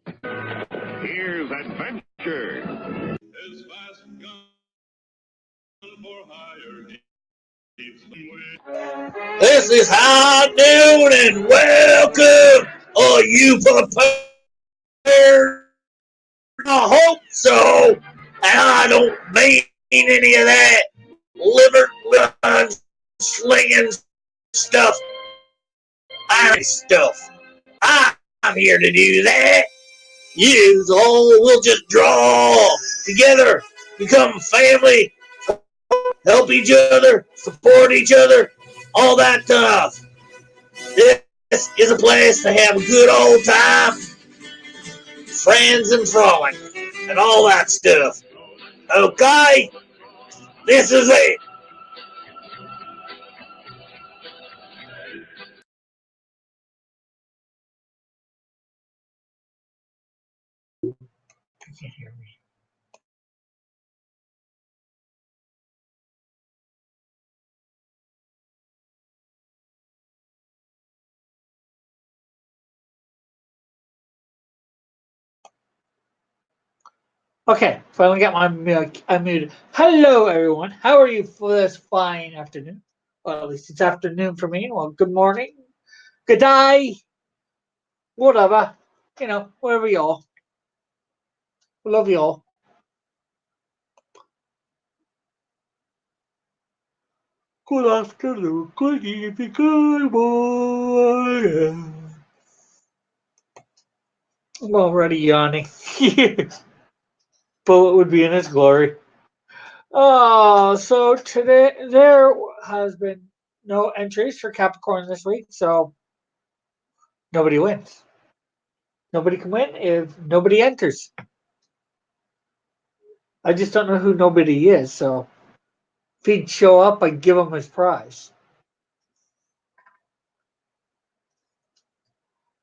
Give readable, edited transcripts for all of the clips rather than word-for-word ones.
Here's adventure. His fast gun for hire. This is High Noon and welcome, all you prepared. I hope so, and I don't mean any of that liver gun slinging stuff. I'm here to do that. You all will just draw together, become family, help each other, support each other, all that stuff. This is a place to have a good old time, friends and frolic, and all that stuff. Okay? This is it. You can't hear me. Okay, finally got my mic unmuted. Hello, everyone. How are you for this fine afternoon? Well, at least it's afternoon for me. Well, good morning, good day, whatever. Whatever y'all. Love y'all. Good afternoon, good evening, good morning. I'm already yawning. Bullet would be in its glory. Oh, so today there has been no entries for Capricorn this week, so nobody wins. Nobody can win if nobody enters. I just don't know who nobody is, so if he'd show up, I'd give him his prize.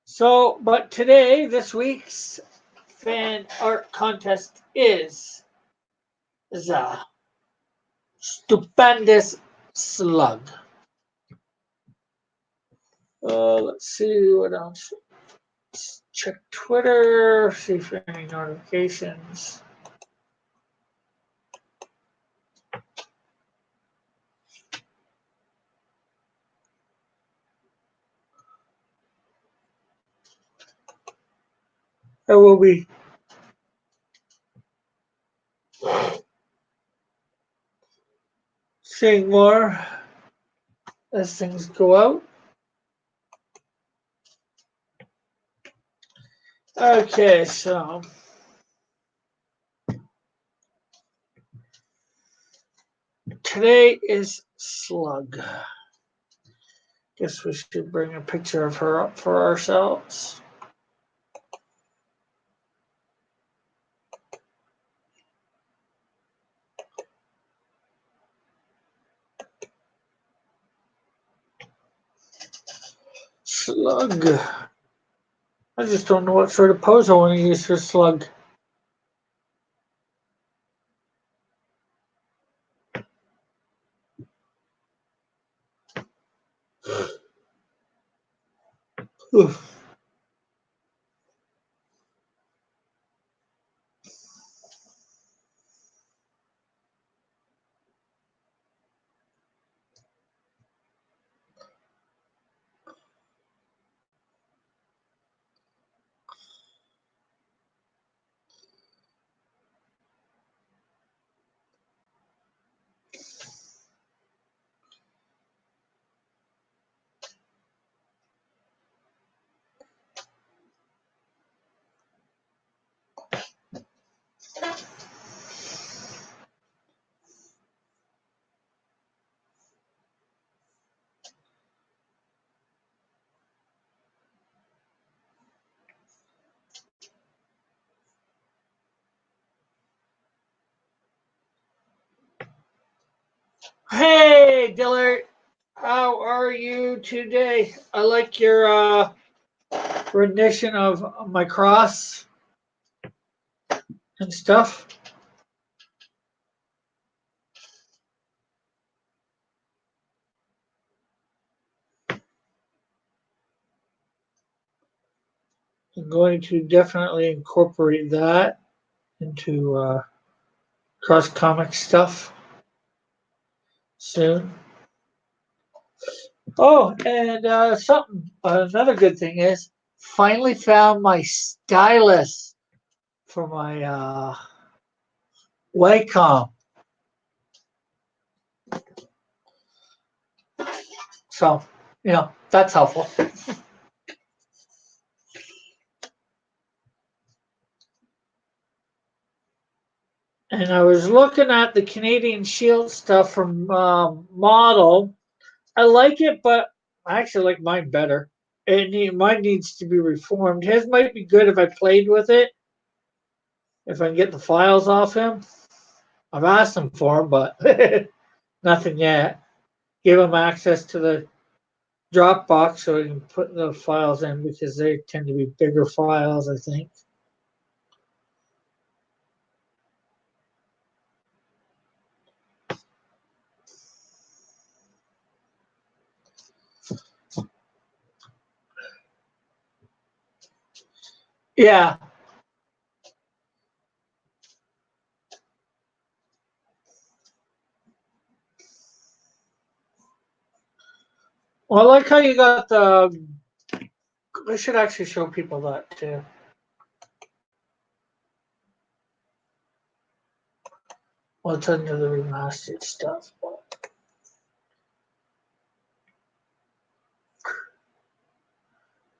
So, but today, this week's fan art contest is a stupendous slug. Let's see what else. Let's check Twitter, see if there are any notifications. There will be seeing more as things go out. Okay, so today is Slug. Guess we should bring a picture of her up for ourselves. Slug. I just don't know what sort of pose I want to use for Slug. Oof. Hey, Dillard. How are you today? I like your rendition of my cross and stuff. I'm going to definitely incorporate that into cross comic stuff soon. Oh, and another good thing is finally found my stylus for my Wacom. So, that's helpful. And I was looking at the Canadian Shield stuff from Model. I like it, but I actually like mine better. Mine needs to be reformed. His might be good if I played with it, if I can get the files off him. I've asked him for them, but nothing yet. Give him access to the Dropbox so he can put the files in because they tend to be bigger files, I think. Yeah. Well, I like how you got the. I should actually show people that too. What's under the remastered stuff?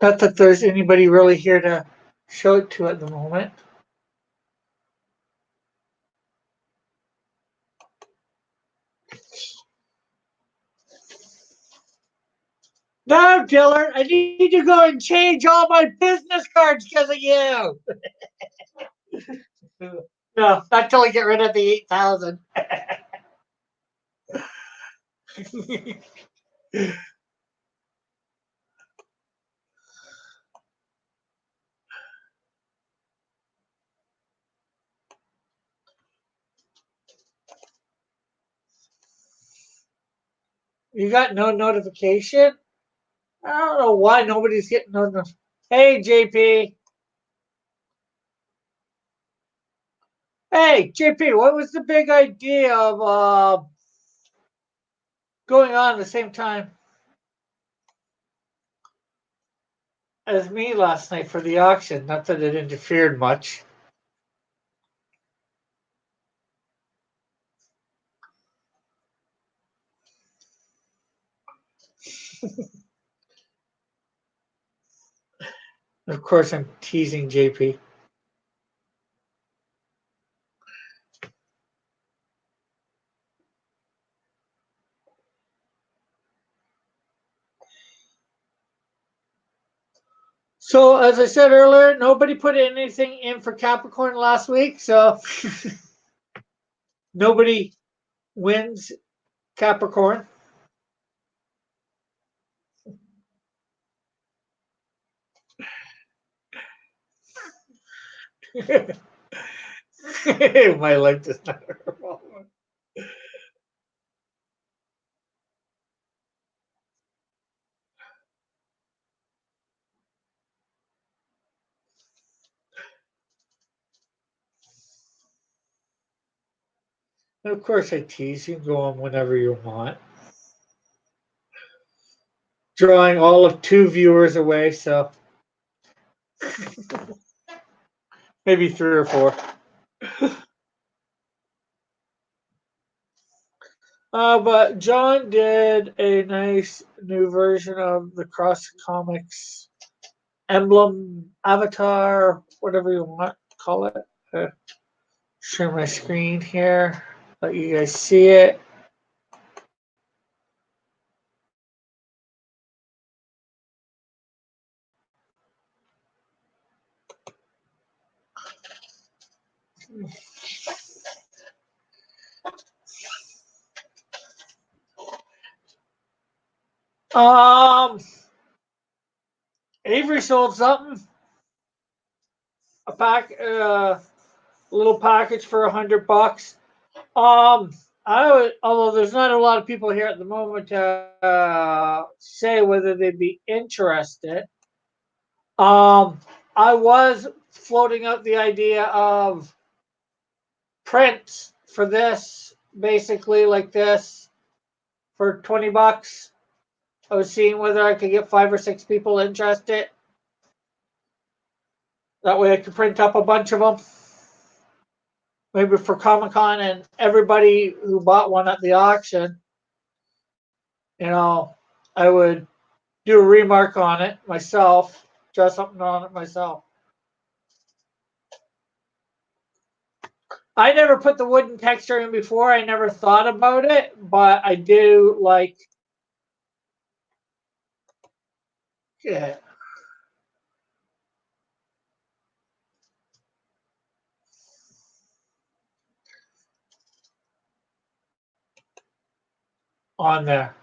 Not that there's anybody really here to show it to at the moment. No, Dillard, I need to go and change all my business cards because of you. No, not till I get rid of the 8,000. You got no notification? I don't know why nobody's getting no. Hey, JP. Hey, JP, what was the big idea of going on at the same time as me last night for the auction? Not that it interfered much. Of course, I'm teasing JP. So, as I said earlier, nobody put anything in for Capricorn last week, so nobody wins Capricorn. My life does not revolve. Of course, I tease. You can go on whenever you want. Drawing all of 2 viewers away, so maybe 3 or 4. But John did a nice new version of the Cross Comics emblem, avatar, whatever you want to call it. Share my screen here, let you guys see it. Avery sold something. A little package for $100. Although there's not a lot of people here at the moment to say whether they'd be interested. I was floating out the idea of prints for this, basically like this, for $20. I was seeing whether I could get 5 or 6 people interested. That way I could print up a bunch of them. Maybe for Comic-Con, and everybody who bought one at the auction, I would do a remark on it myself, draw something on it myself. I never put the wooden texture in before. I never thought about it, but I do like it. On there.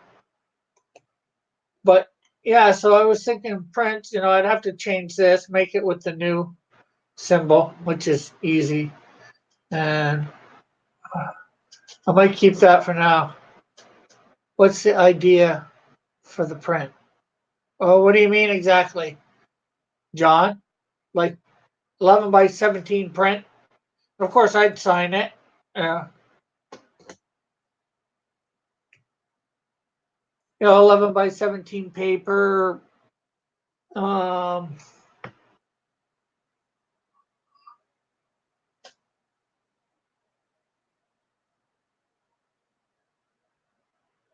But yeah, so I was thinking print, I'd have to change this, make it with the new symbol, which is easy. And I might keep that for now. What's the idea for the print? Oh, what do you mean exactly, John? Like 11 by 17 print? Of course, I'd sign it. Yeah. 11 by 17 paper.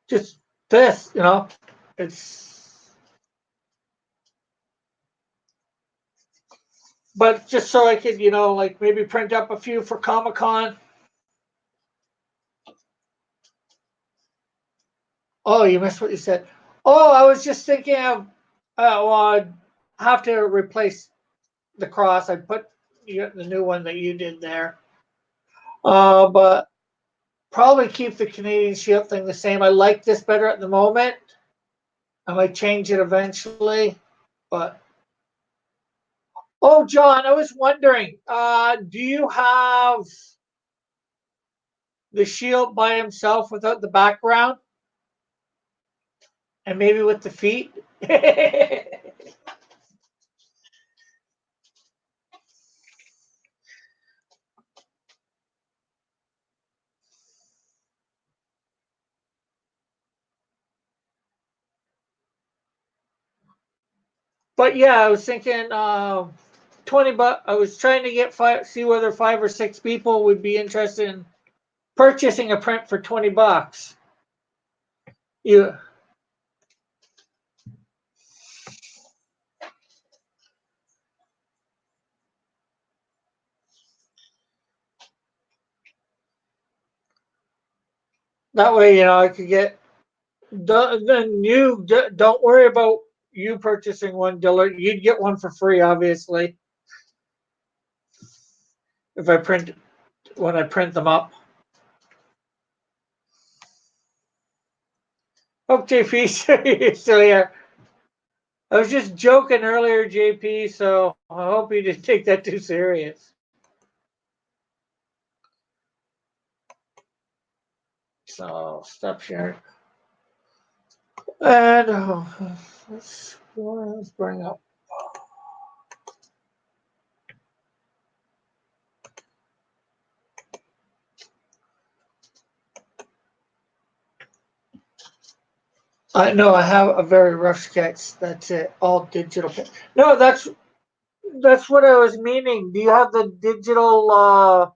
Just this, it's, but just so I could, like maybe print up a few for Comic-Con. Oh, you missed what you said. Oh, I was just thinking of, well, I'd have to replace the cross. I put the new one that you did there. But probably keep the Canadian Shield thing the same. I like this better at the moment. I might change it eventually, but oh, John, I was wondering, do you have the shield by himself without the background, and maybe with the feet? But yeah, I was thinking $20. I was trying to get see whether 5 or 6 people would be interested in purchasing a print for $20. You that way, I could get. Then you don't worry about you purchasing one, Dillard. You'd get one for free, obviously, if I print when I print them up. Hope JP's still here. I was just joking earlier, JP, so I hope you didn't take that too serious. So stop sharing. And let's bring up. No, I have a very rough sketch. That's it, all digital. No, that's what I was meaning. Do you have the digital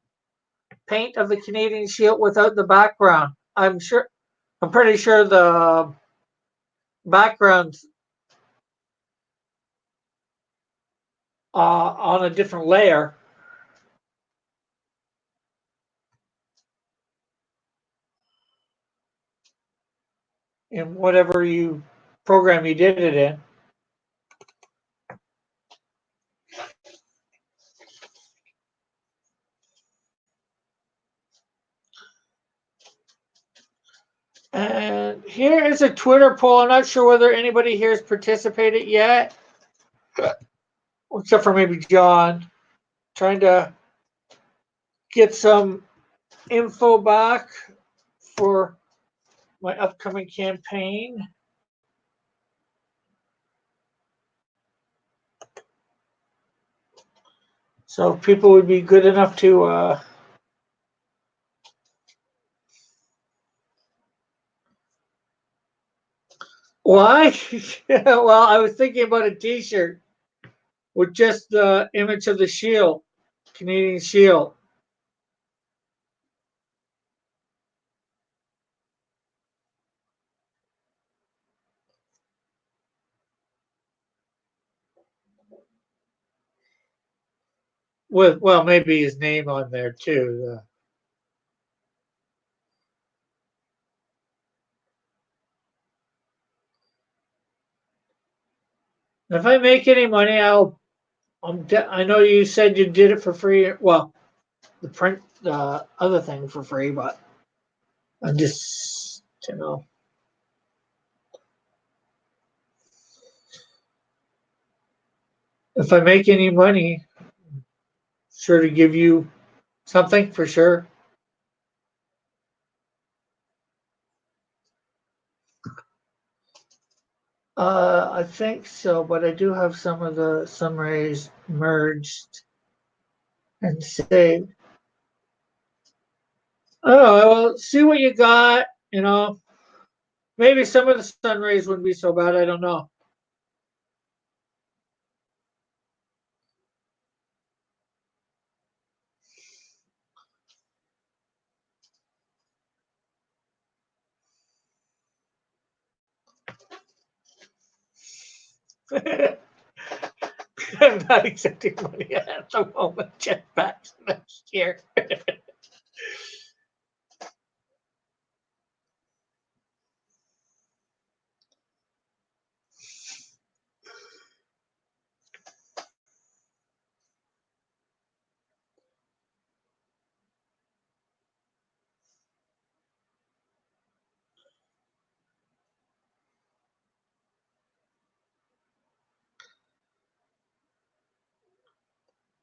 paint of the Canadian Shield without the background? I'm pretty sure the background's on a different layer in whatever program you did it in. And here is a Twitter poll. I'm not sure whether anybody here has participated yet, except for maybe John. Trying to get some info back for my upcoming campaign. So if people would be good enough to. Why? Well, I was thinking about a T-shirt with just the image of the shield, Canadian shield. With maybe his name on there too. If I make any money, I know you said you did it for free. Well, the print, the other thing for free, but I just, if I make any money, sure to give you something for sure. I think so, but I do have some of the summaries merged and saved. Oh, well, see what you got. Maybe some of the sun rays wouldn't be so bad. I don't know. I'm not accepting money at the moment. Jetpacks next year.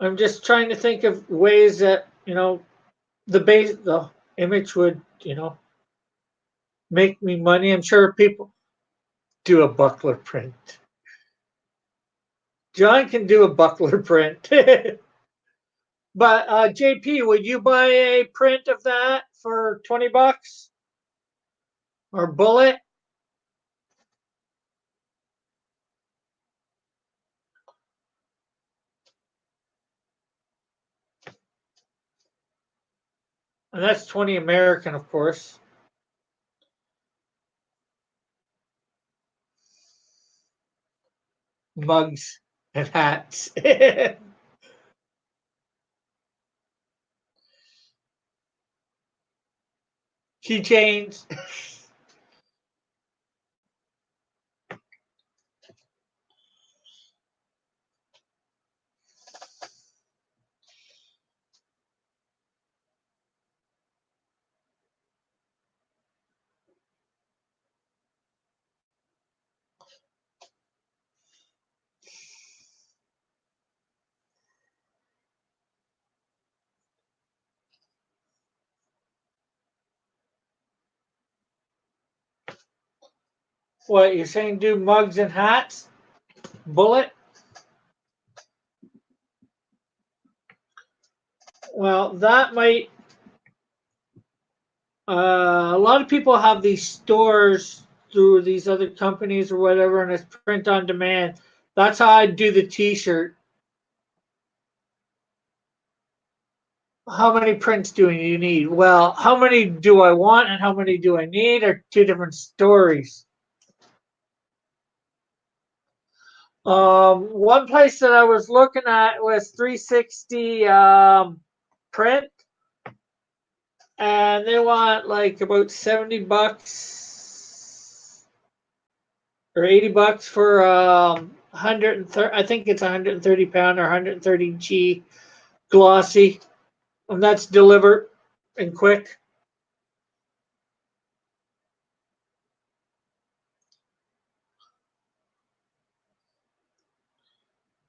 I'm just trying to think of ways that the image would make me money. I'm sure people do a buckler print. John can do a buckler print. But JP, would you buy a print of that for $20 or bullet? And that's 20 American, of course. Mugs and hats. Keychains. What, you're saying do mugs and hats? Bullet? Well, that might. A lot of people have these stores through these other companies or whatever, and it's print on demand. That's how I do the T-shirt. How many prints do you need? Well, how many do I want and how many do I need are two different stories. One place that I was looking at was 360 print, and they want like about $70 or $80 for 130. I think it's 130 pound or 130G glossy, and that's delivered and quick.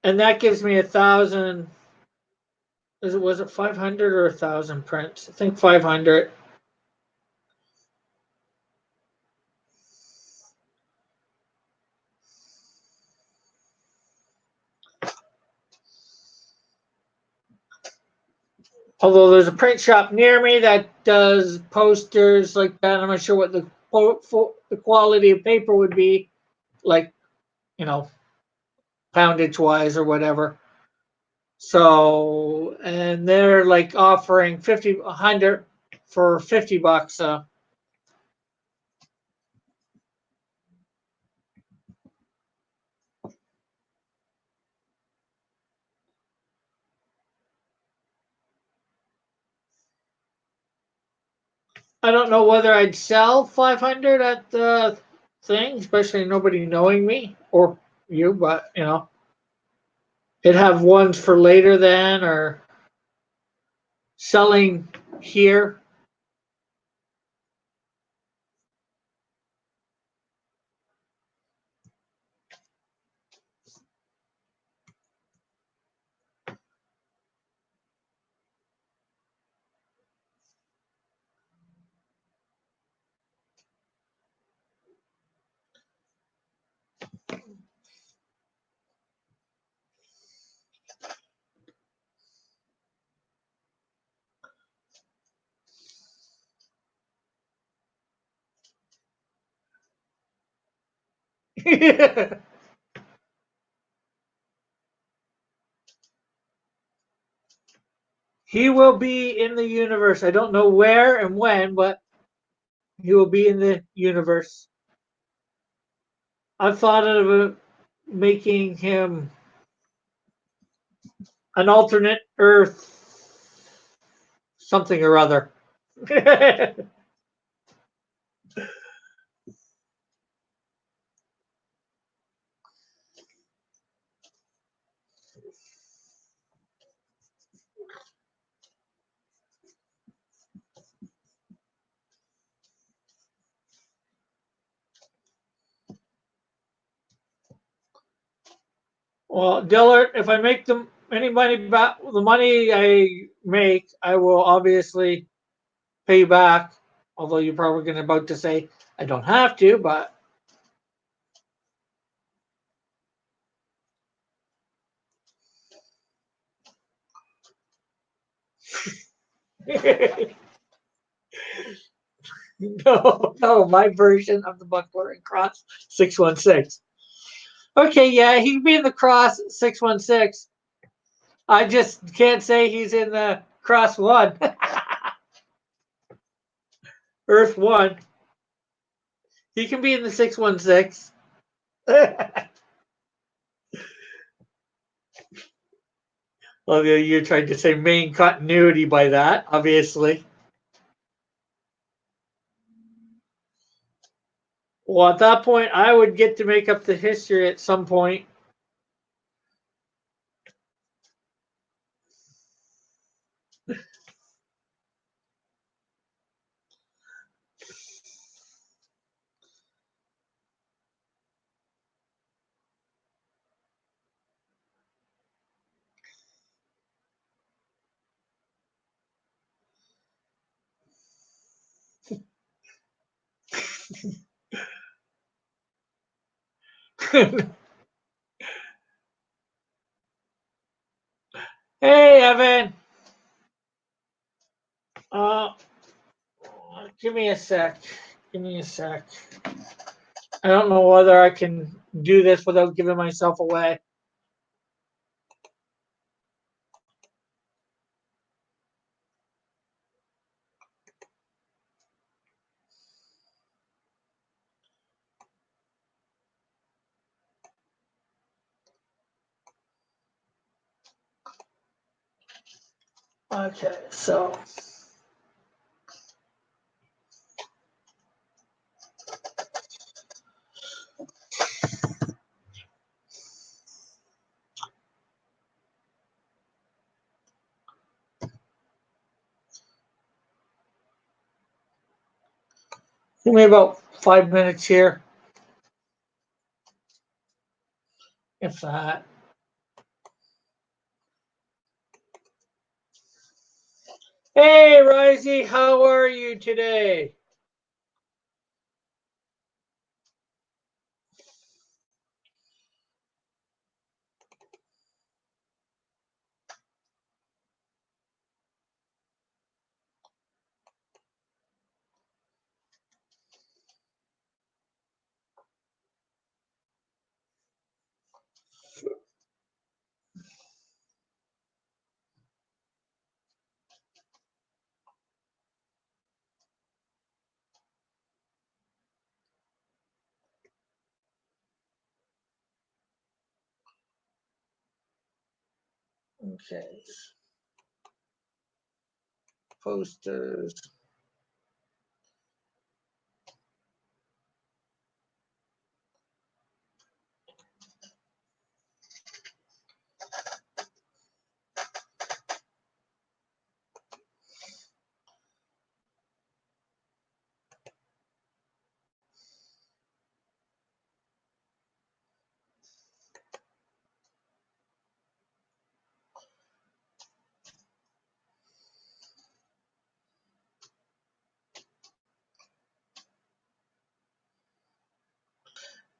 And that gives me 1,000. Was it 500 or 1,000 prints? I think 500. Although there's a print shop near me that does posters like that. I'm not sure what the quality of paper would be, like, you know, poundage wise or whatever. So, and they're like offering 100 for $50. I don't know whether I'd sell 500 at the thing, especially nobody knowing me or you, but it'd have ones for later then or selling here. He will be in the universe. I don't know where and when, but he will be in the universe. I've thought of making him an alternate Earth something or other. Well, Dillard, if I make any money back, the money I make, I will obviously pay you back. Although you're probably going to about to say I don't have to, but no, my version of the buckler and cross 616. Okay, yeah, he can be in the cross 616. I just can't say he's in the cross one, Earth one. He can be in the 616. Well, you're trying to say main continuity by that, obviously. Well, at that point, I would get to make up the history at some point. Hey, Evan. Uh, give me a sec. Give me a sec. I don't know whether I can do this without giving myself away. Okay, so give me about 5 minutes here, if that. Hey, Risey, how are you today? Okay. Posters.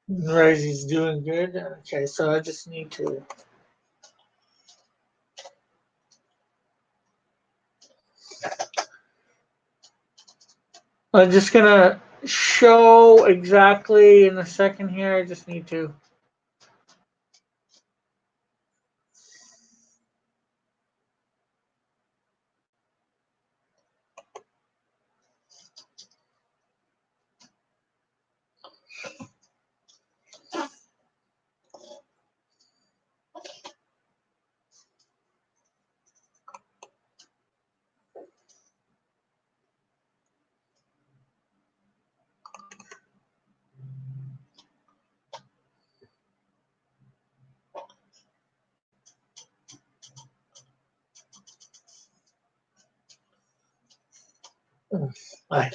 Rosie's doing good. Okay, so I just need to. I'm just gonna show exactly in a second here. I just need to. I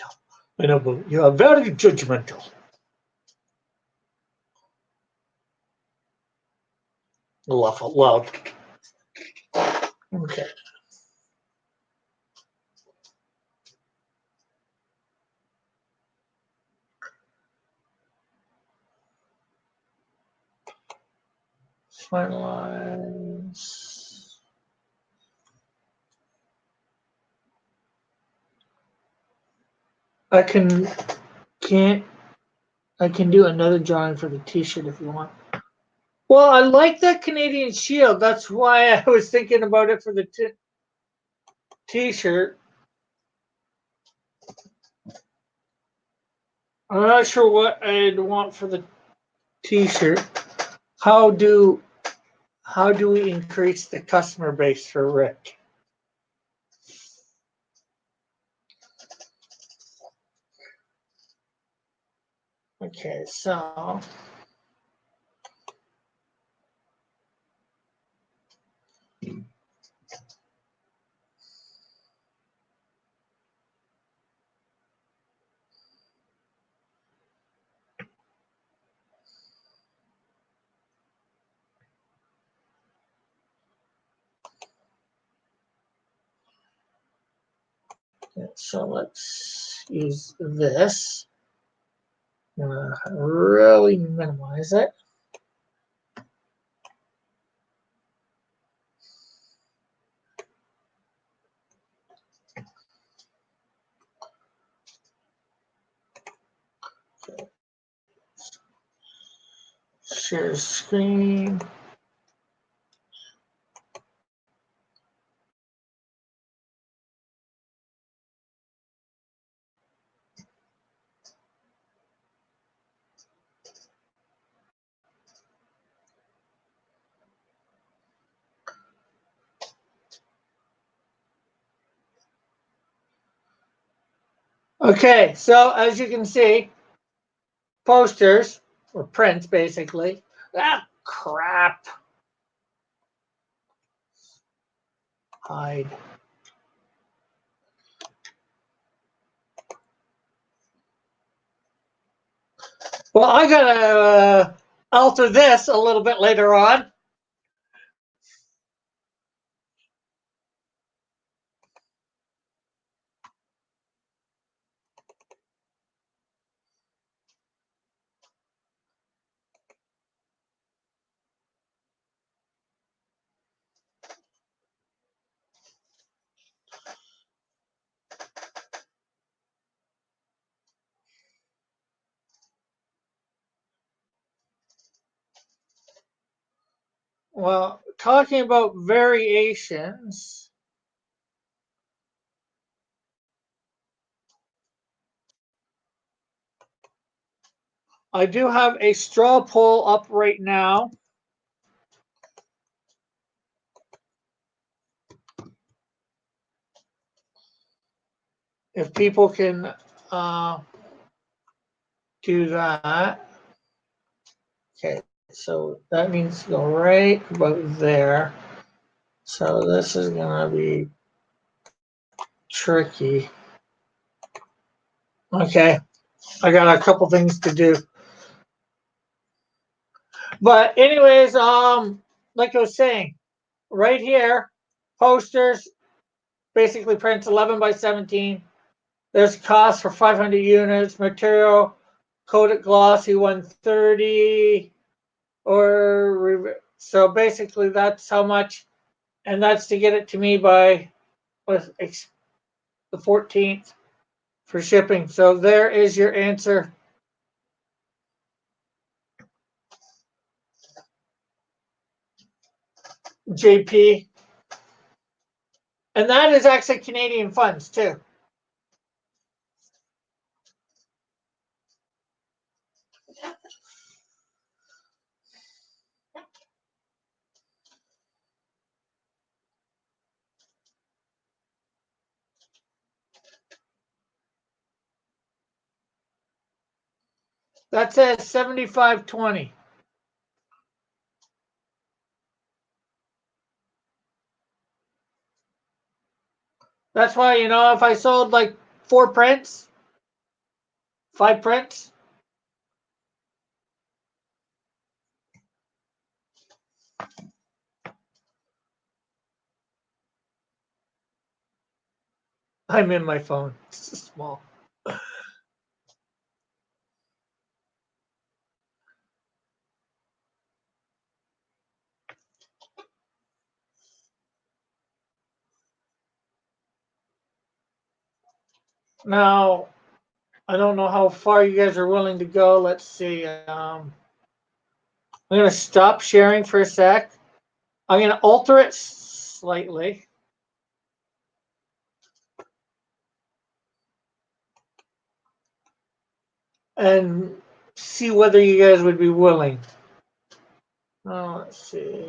know, but you are very judgmental. Laugh out loud. Okay. Finalize. I can't I can do another drawing for the T-shirt if you want. Well, I like that Canadian shield. That's why I was thinking about it for the T-shirt. I'm not sure what I'd want for the T-shirt. How do we increase the customer base for Rick? Okay, so let's use this. I'm gonna really minimize it. Okay. Share screen. Okay, so as you can see, posters or prints basically. Ah, crap. Hide. Well, I gotta alter this a little bit later on. Well, talking about variations, I do have a straw poll up right now. if people can do that. Okay, so that means go right about there. So this is gonna be tricky. Okay, I got a couple things to do. But anyways, like I was saying, right here, posters, basically prints 11 by 17. There's cost for 500 units, material, coated glossy 130, so basically that's how much, and that's to get it to me by the 14th for shipping. So there is your answer. JP. And that is actually Canadian funds too. That says 75.20. That's why, if I sold like 4 prints, 5 prints, I'm in my phone. It's small. Now, I don't know how far you guys are willing to go. Let's see. I'm going to stop sharing for a sec. I'm going to alter it slightly. And see whether you guys would be willing. Let's see.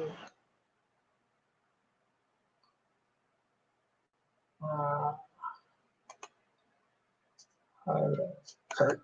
Cart.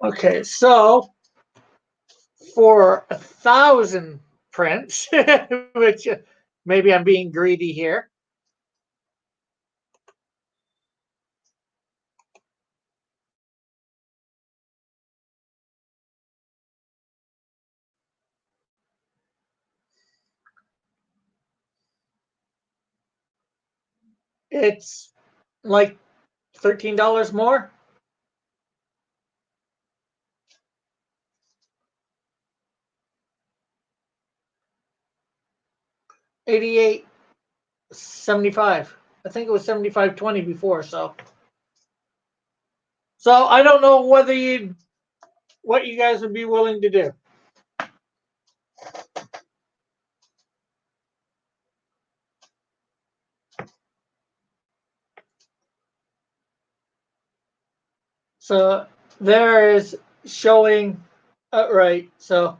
Okay, so for 1,000 prints, which maybe I'm being greedy here. It's like $13 more. 88.75. I think it was 75.20 before. So I don't know what you guys would be willing to do. So there is showing, right? So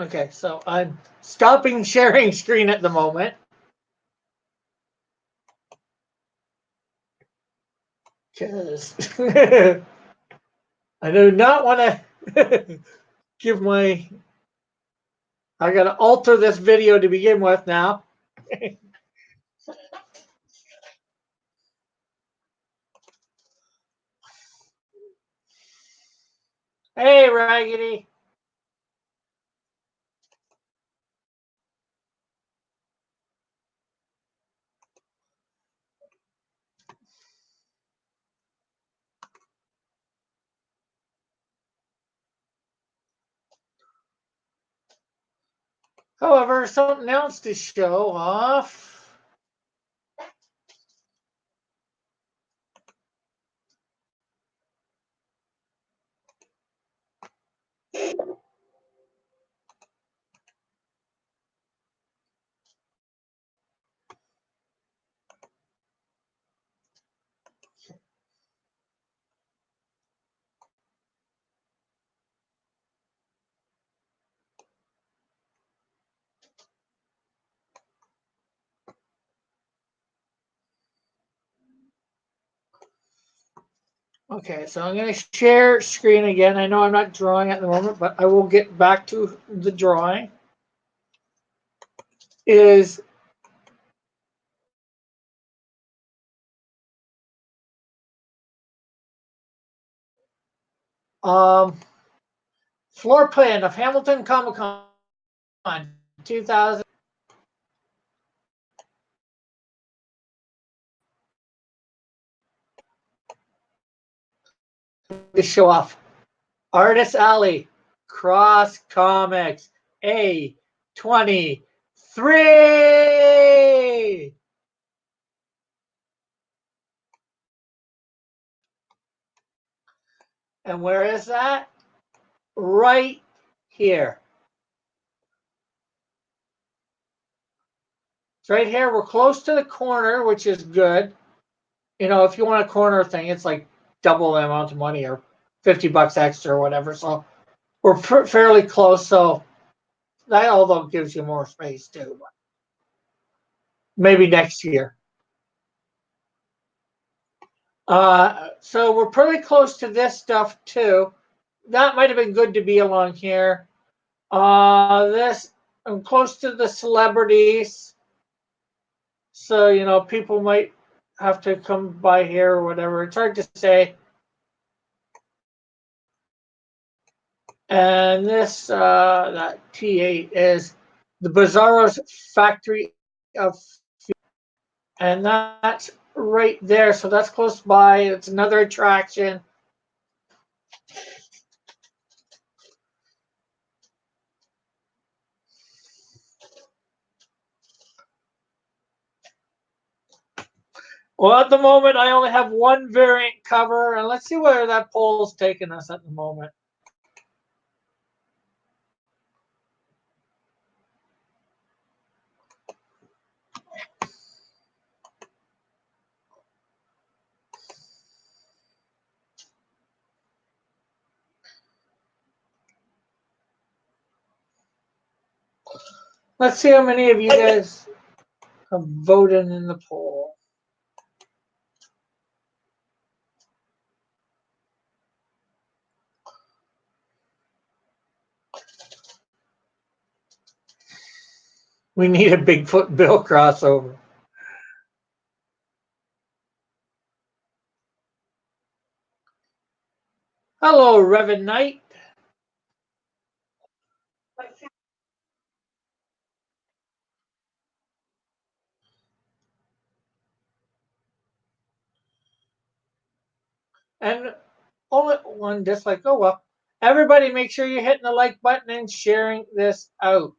okay, so I'm stopping sharing screen at the moment. Because I do not want to give I got to alter this video to begin with now. Hey, Raggedy. However, something else to show off. Okay, so I'm going to share screen again. I know I'm not drawing at the moment, but I will get back to the drawing. Is floor plan of Hamilton Comic Con 2000. To show off Artist Alley Cross Comics A23. And where is that? Right here. It's right here. We're close to the corner, which is good. You know, if you want a corner thing, it's like double the amount of money or $50 extra or whatever. So we're fairly close. So that although gives you more space too. But maybe next year. So we're pretty close to this stuff too. That might have been good to be along here. This I'm close to the celebrities, so you know people might have to come by here or whatever. It's hard to say. And this that T8 is the Bizarro's Factory of, and that's right there. So that's close by. It's another attraction. Well, at the moment, I only have one variant cover, and let's see where that poll's taking us at the moment. Let's see how many of you guys have voted in the poll. We need a Bigfoot Bill crossover. Hello, Reverend Knight. And only one dislike. Oh, well. Everybody make sure you're hitting the like button and sharing this out.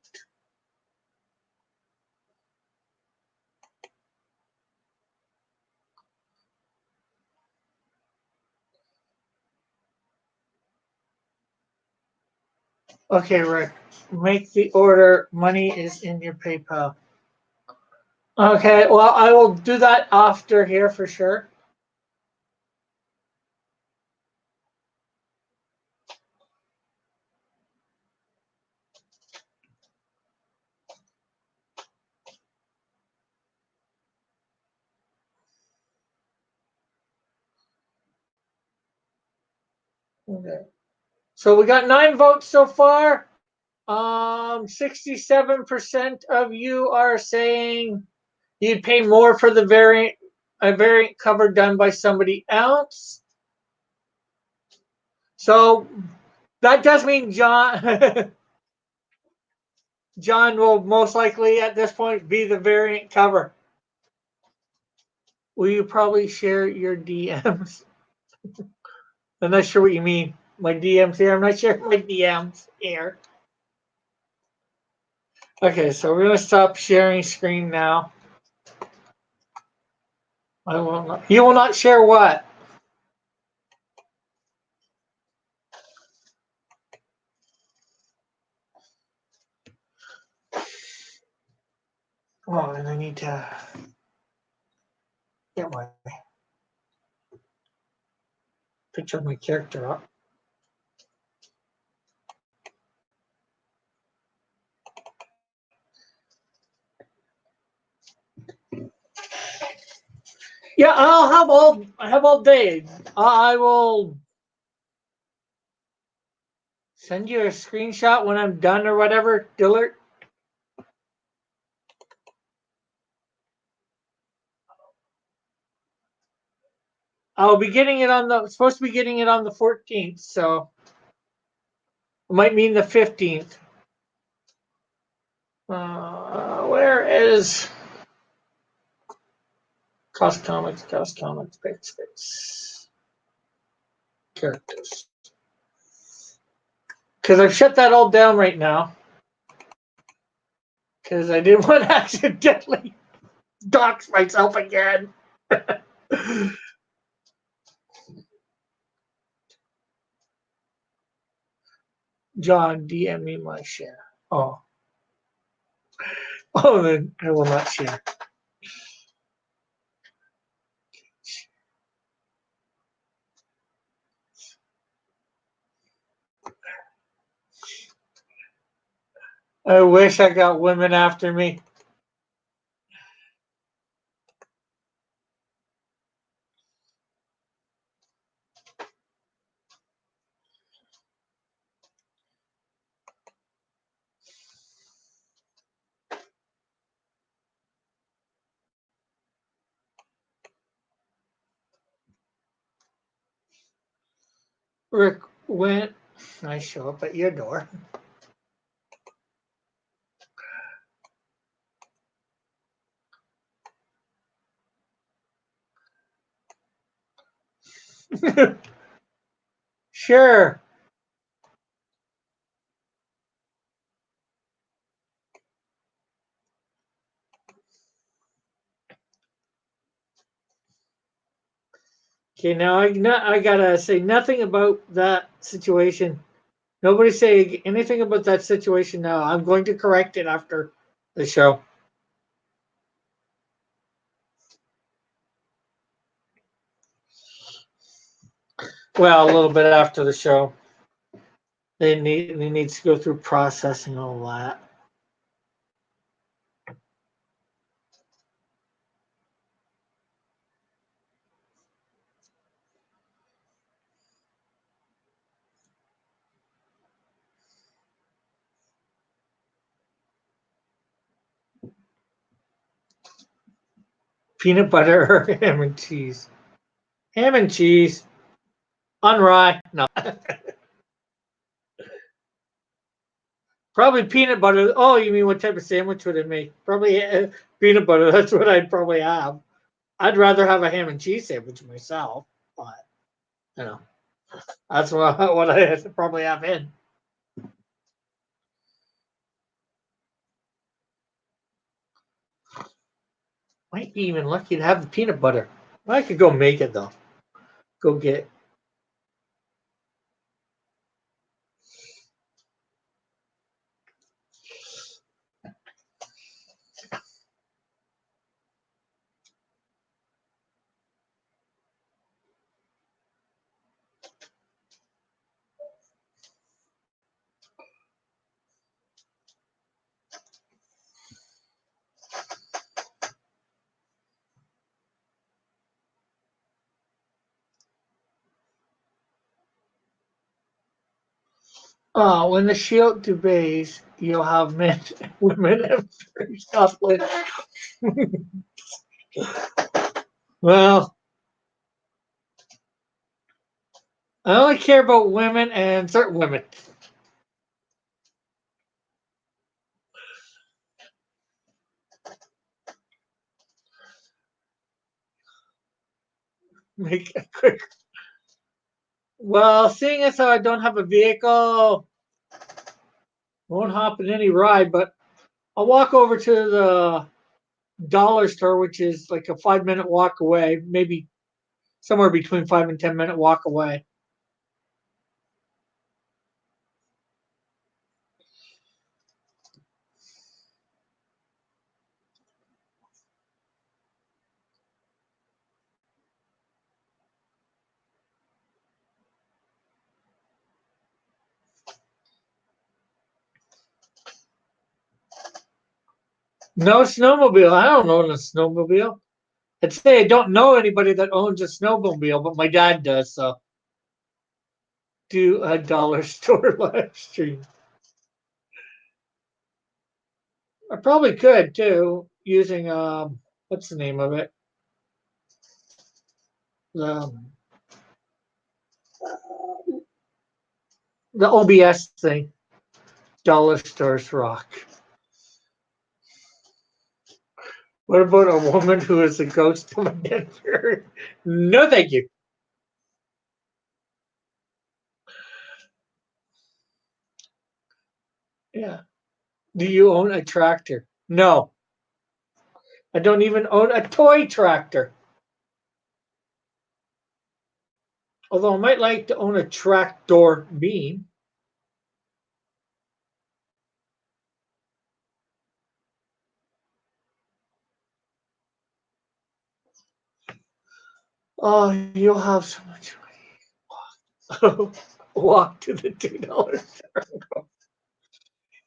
Okay, Rick. Make the order. Money is in your PayPal. Okay, well, I will do that after here for sure. Okay. So we got 9 votes so far. 67% of you are saying you'd pay more for the a variant cover done by somebody else. So That does mean John. John will most likely at this point be the variant cover. Will you probably share your DMs? I'm not sure what you mean. My DMs here. I'm not sharing my DMs here. Okay, so we're gonna stop sharing screen now. I will not. You will not share what? Oh, and I need to get my picture of my character up. Yeah, I have all day. I will send you a screenshot when I'm done or whatever, Dillard. I'll be getting it on the supposed to be getting it on the 14th, so it might mean the 15th. Where is Cost Comics, space, characters? Because I've shut that all down right now. Because I didn't want to accidentally dox myself again. John, DM me my share. Oh. Oh, then I will not share. I wish I got women after me. Rick, when I show up at your door. Sure. Okay, now I gotta say nothing about that situation. Nobody say anything about that situation now. I'm going to correct it after the show. Well, a little bit after the show. They needs to go through processing all that. Peanut butter or ham and cheese. Ham and cheese. On rye. No. Probably peanut butter. Oh, you mean what type of sandwich would it make? Probably peanut butter. That's what I'd probably have. I'd rather have a ham and cheese sandwich myself, but you know, that's what I probably have in. Might be even lucky to have the peanut butter. I could go make it though. Go get it. When the shield debays, you'll have men, women, and chocolate. Well, I only care about women and certain women. Make a quick. Well, seeing as how I don't have a vehicle, won't hop in any ride, but I'll walk over to the dollar store, which is like a 5 minute walk away, maybe somewhere between 5 and 10 minute walk away. No snowmobile. I don't own a snowmobile. I'd say I don't know anybody that owns a snowmobile, but my dad does. So do a dollar store live stream. I probably could too, using what's the name of it? The the OBS thing. Dollar stores rock. What about a woman who is a ghost of a dead bird? No, thank you. Yeah. Do you own a tractor? No. I don't even own a toy tractor. Although I might like to own a tractor beam. Oh, you'll have so much money. Walk to the $2.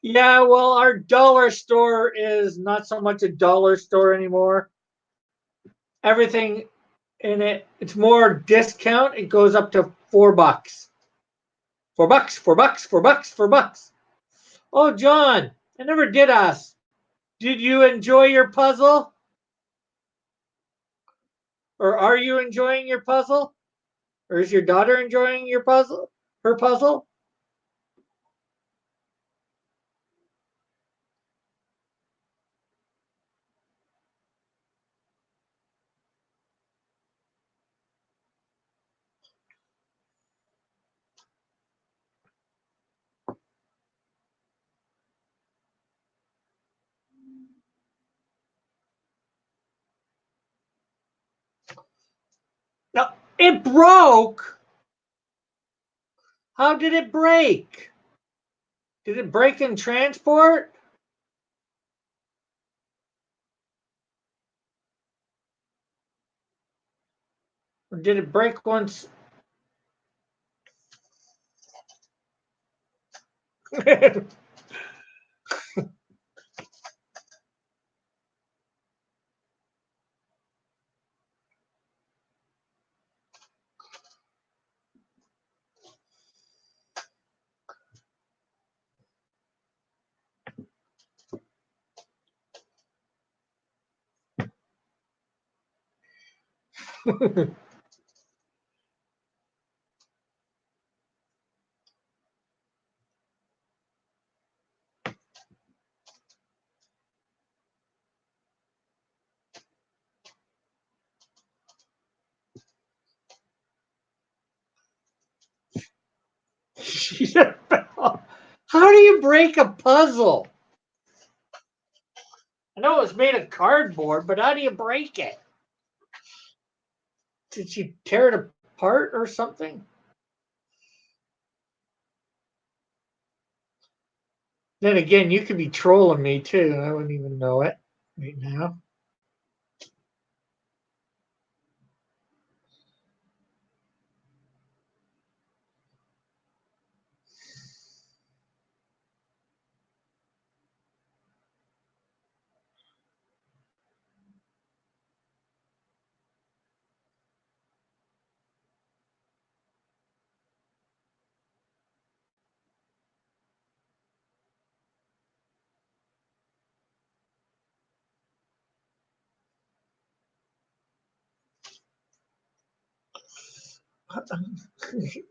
Yeah, well, our dollar store is not so much a dollar store anymore. Everything in it, it's more discount. It goes up to $4. $4, $4, $4, $4. Oh, John, I never did ask. Did you enjoy your puzzle? Or are you enjoying your puzzle? Or is your daughter enjoying your puzzle? Her puzzle? No, it broke. How did it break? Did it break in transport? Or did it break once? How do you break a puzzle? I know it was made of cardboard, but how do you break it? Did she tear it apart or something? Then again, you could be trolling me too. I wouldn't even know it right now.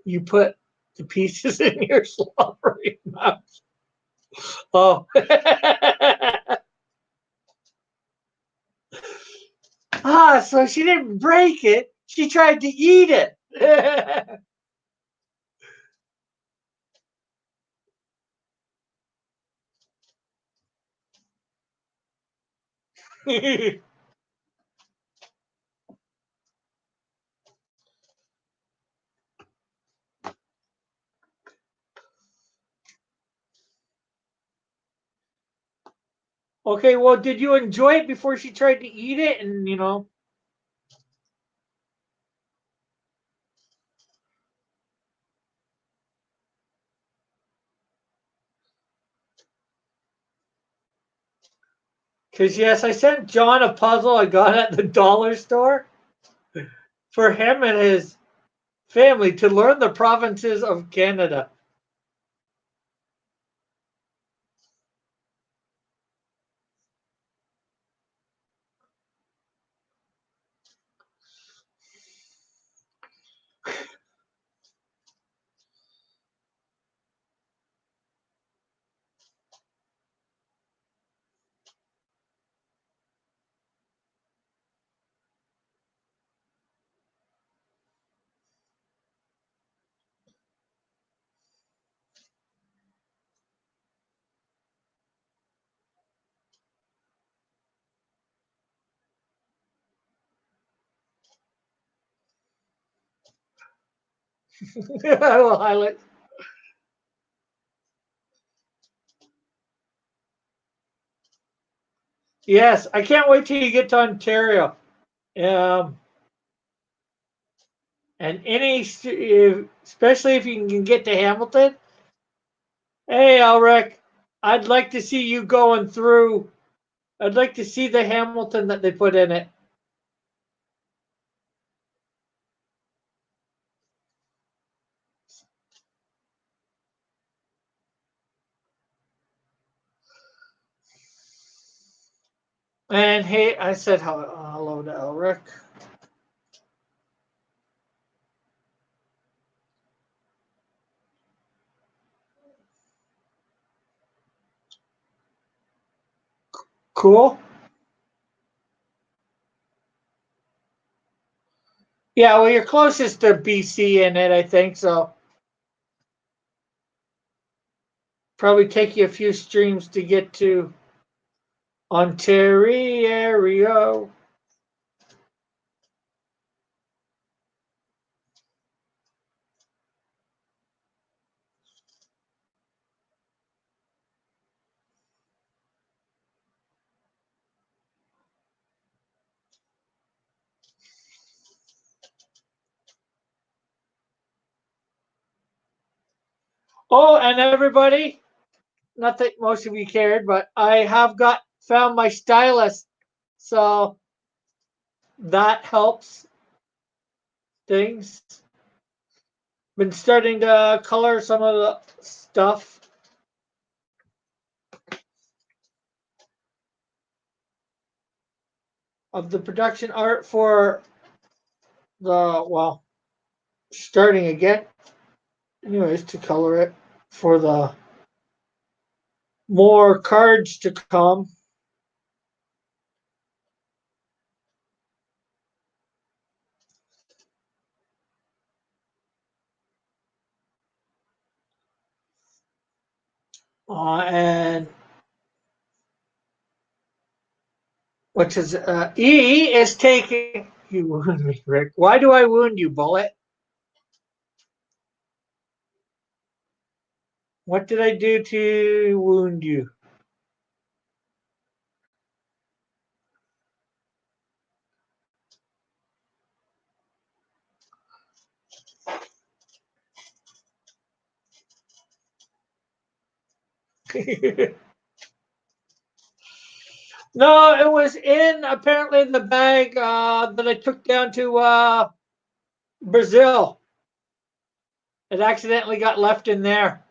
You put the pieces in your slobbery mouth. Oh. So she didn't break it. She tried to eat it. Okay, well, did you enjoy it before she tried to eat it? And, because, yes, I sent John a puzzle I got at the dollar store for him and his family to learn the provinces of Canada. I will highlight. Yes, I can't wait till you get to Ontario. Um, and especially if you can get to Hamilton. Hey, Elric, I'd like to see you going through. I'd like to see the Hamilton that they put in it. And hey, I said hello to Elric. Cool. Yeah, well, you're closest to BC in it, I think, so probably take you a few streams to get to Ontario. Oh, and everybody, not that most of you cared, but I have found my stylus, so that helps things. Been starting to color some of the stuff of the production art for starting again. Anyways, to color it for the more cards to come. And which is E is taking. You wound me, Rick. Why do I wound you, Bullet? What did I do to wound you? No, it was in apparently the bag that I took down to Brazil. It accidentally got left in there.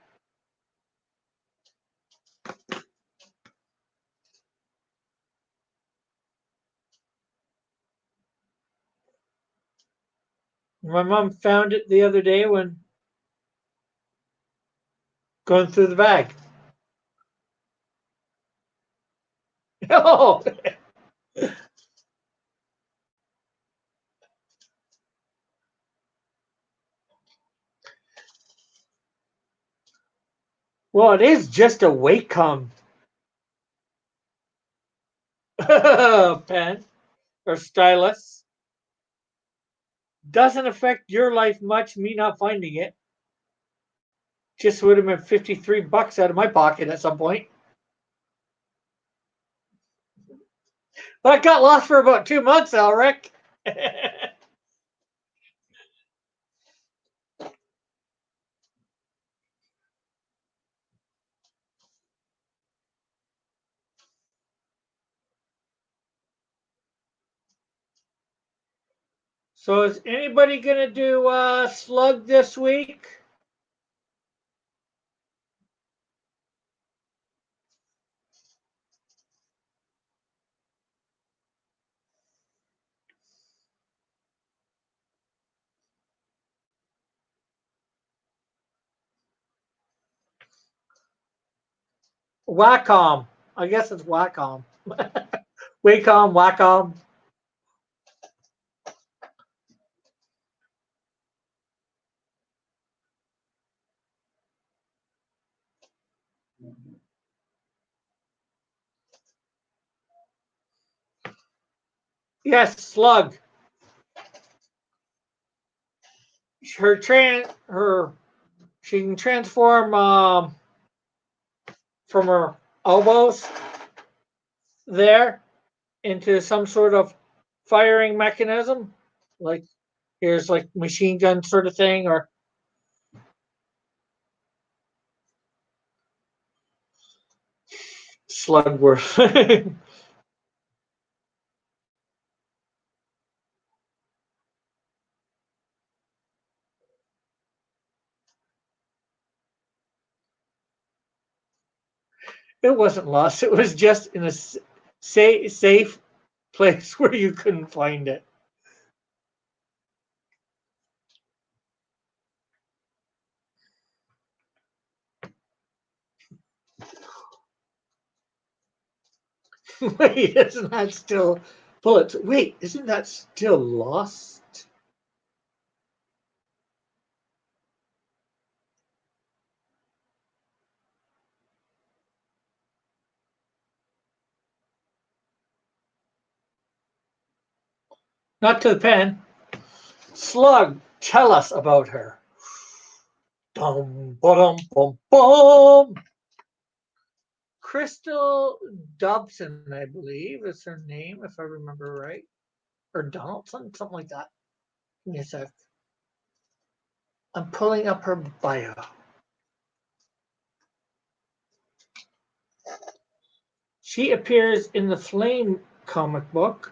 My mom found it the other day when going through the bag. Oh, well, it is just a Wacom pen or stylus. Doesn't affect your life much, me not finding it. Just would have been 53 bucks out of my pocket at some point. But it got lost for about 2 months, Alric. So is anybody gonna do Slug this week? Wacom. I guess it's Wacom. Wacom, Wacom. Yes, Slug. Her she can transform from her elbows there into some sort of firing mechanism. Like here's like machine gun sort of thing or Slugworth. It wasn't lost. It was just in a safe place where you couldn't find it. Wait, isn't that still bullets? Wait, isn't that still lost? Not to the pen. Slug, tell us about her. Dum bum bum bum. Crystal Dobson, I believe, is her name, if I remember right. Or Donaldson, something like that. Give me a sec. I'm pulling up her bio. She appears in the Flame comic book.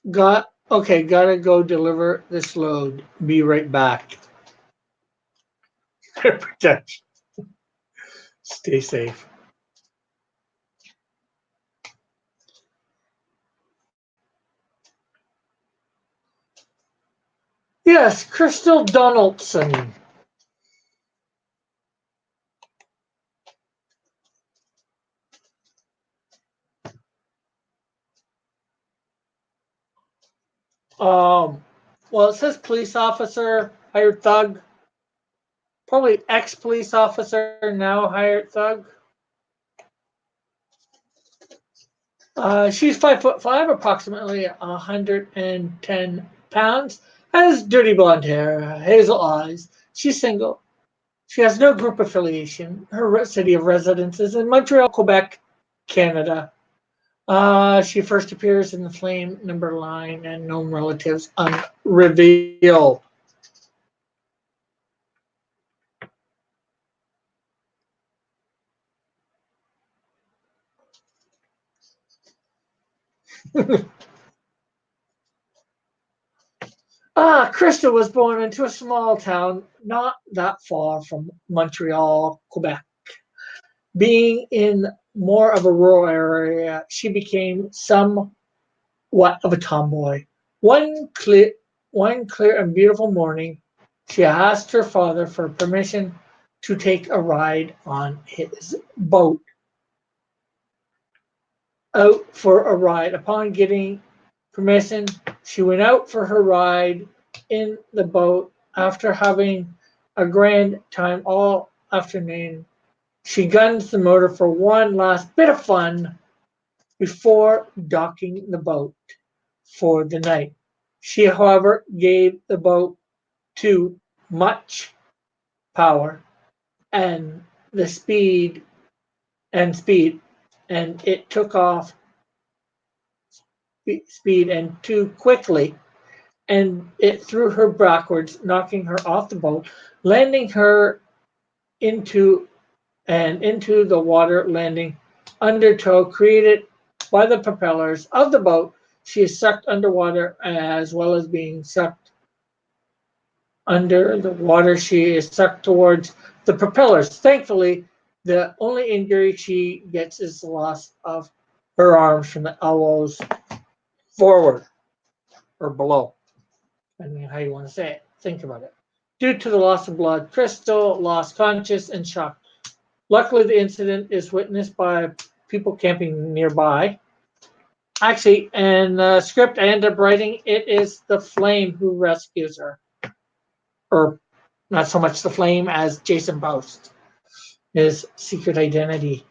Gotta go deliver this load. Be right back. Protection. Stay safe. Yes, Crystal Donaldson. Um, well, it says police officer, hired thug. Probably ex-police officer, now hired thug. She's 5'5", approximately 110 pounds. Has dirty blonde hair, hazel eyes. She's single. She has no group affiliation. Her city of residence is in Montreal, Quebec, Canada. She first appears in the Flame number line and known relatives unrevealed. Krista was born into a small town not that far from Montreal, Quebec. Being in more of a rural area, she became somewhat of a tomboy. One clear, one clear and beautiful morning, she asked her father for permission to take a ride on his boat. Out for a ride. Upon getting permission, she went out for her ride in the boat. After having a grand time all afternoon, she guns the motor for one last bit of fun before docking the boat for the night. She, however, gave the boat too much power and the speed, and it took off speed and too quickly, and it threw her backwards, knocking her off the boat, landing her into into the water. Landing undertow created by the propellers of the boat. She is sucked underwater as well as being sucked under the water. She is sucked towards the propellers. Thankfully, the only injury she gets is the loss of her arms from the elbows forward or below, depending on how you want to say it. Think about it. Due to the loss of blood, Crystal lost consciousness and shock. Luckily, the incident is witnessed by people camping nearby. Actually, in the script I end up writing, it is the Flame who rescues her. Or not so much the Flame as Jason Boast, his secret identity.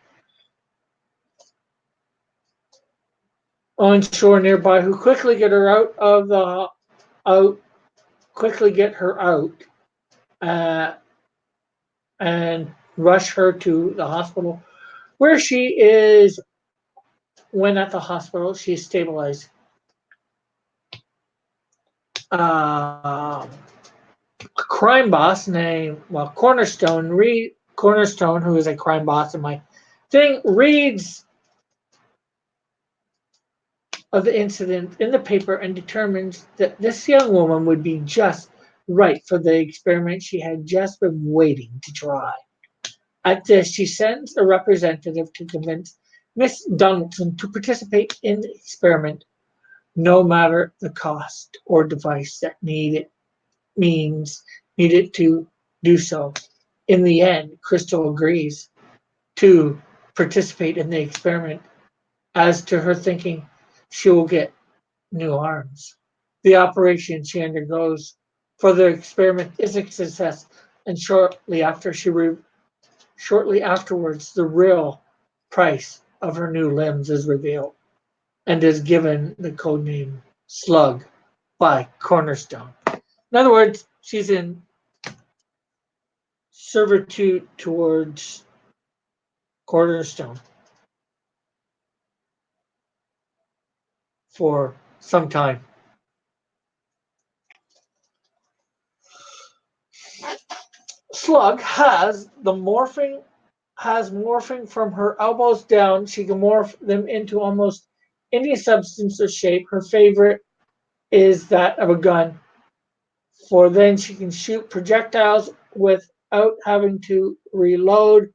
On shore nearby, who quickly get her out, quickly get her out, uh, and rush her to the hospital, where she is. When at the hospital, she is stabilized. A crime boss named Cornerstone, who is a crime boss in my thing, reads of the incident in the paper and determines that this young woman would be just right for the experiment she had just been waiting to try. At this, she sends a representative to convince Miss Donaldson to participate in the experiment, no matter the cost or device that needed to do so. In the end, Crystal agrees to participate in the experiment. As to her thinking, she will get new arms. The operation she undergoes for the experiment is a success, and shortly afterwards, the real price of her new limbs is revealed and is given the code name Slug by Cornerstone. In other words, she's in servitude towards Cornerstone for some time. Slug has morphing from her elbows down. She can morph them into almost any substance or shape. Her favorite is that of a gun, for then she can shoot projectiles without having to reload.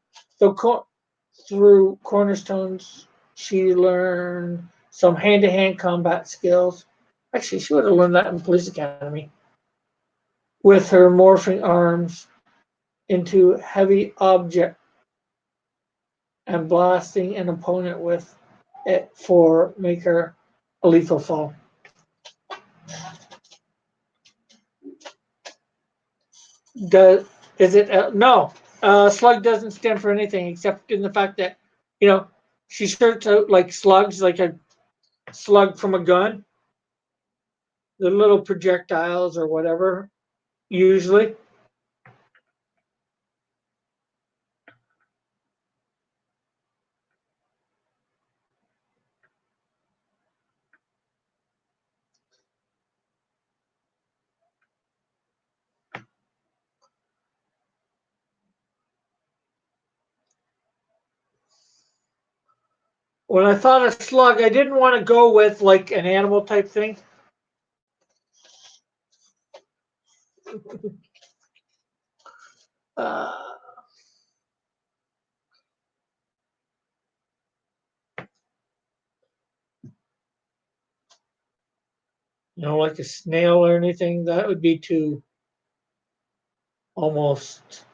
Through Cornerstones, she learned some hand-to-hand combat skills. Actually, she would have learned that in Police Academy. With her morphing arms into heavy object and blasting an opponent with it for make her a lethal foe. Does is it no? Slug doesn't stand for anything except in the fact that you know she shirts out like slugs, like a slug from a gun, the little projectiles or whatever. Usually, when I thought of slug, I didn't want to go with like an animal type thing. uh, like a snail or anything. That would be too almost.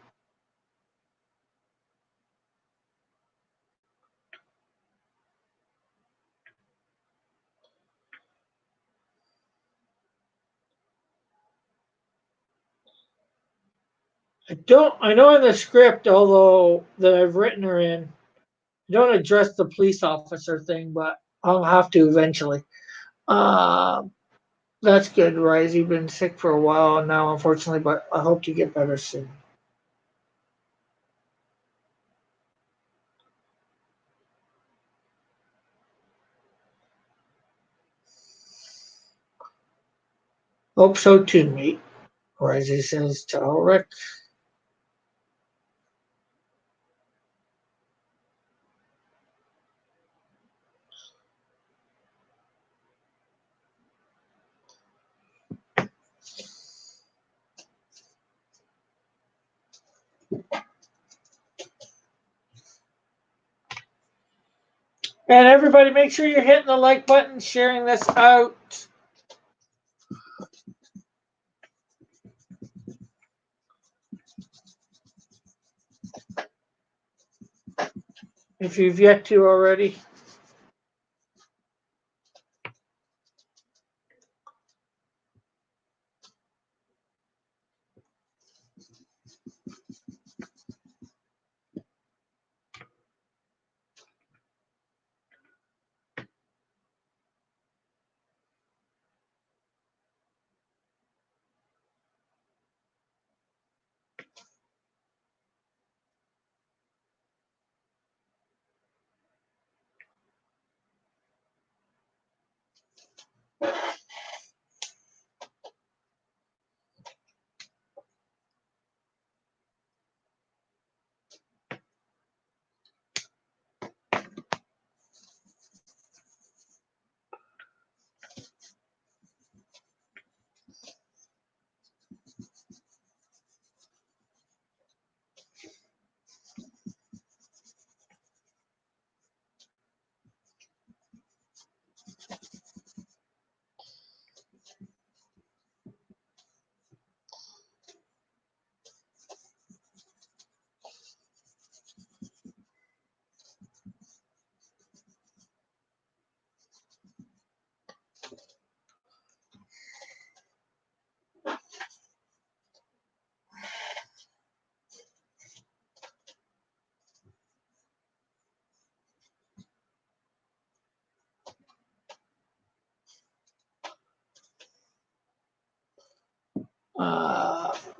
I know in the script, although that I've written her in, I don't address the police officer thing, but I'll have to eventually. Uh, that's good, Rise. You've been sick for a while now, unfortunately, but I hope you get better soon. Hope so too, mate. Risey says to Ulrich. And everybody, make sure you're hitting the like button, sharing this out. If you've yet to already.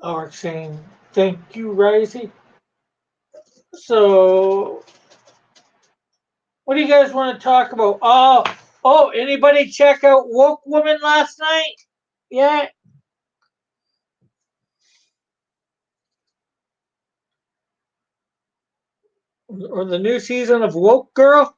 Ulrich saying thank you, Risey. So, what do you guys want to talk about? Anybody check out Woke Woman last night? Yeah. Or the new season of Woke Girl?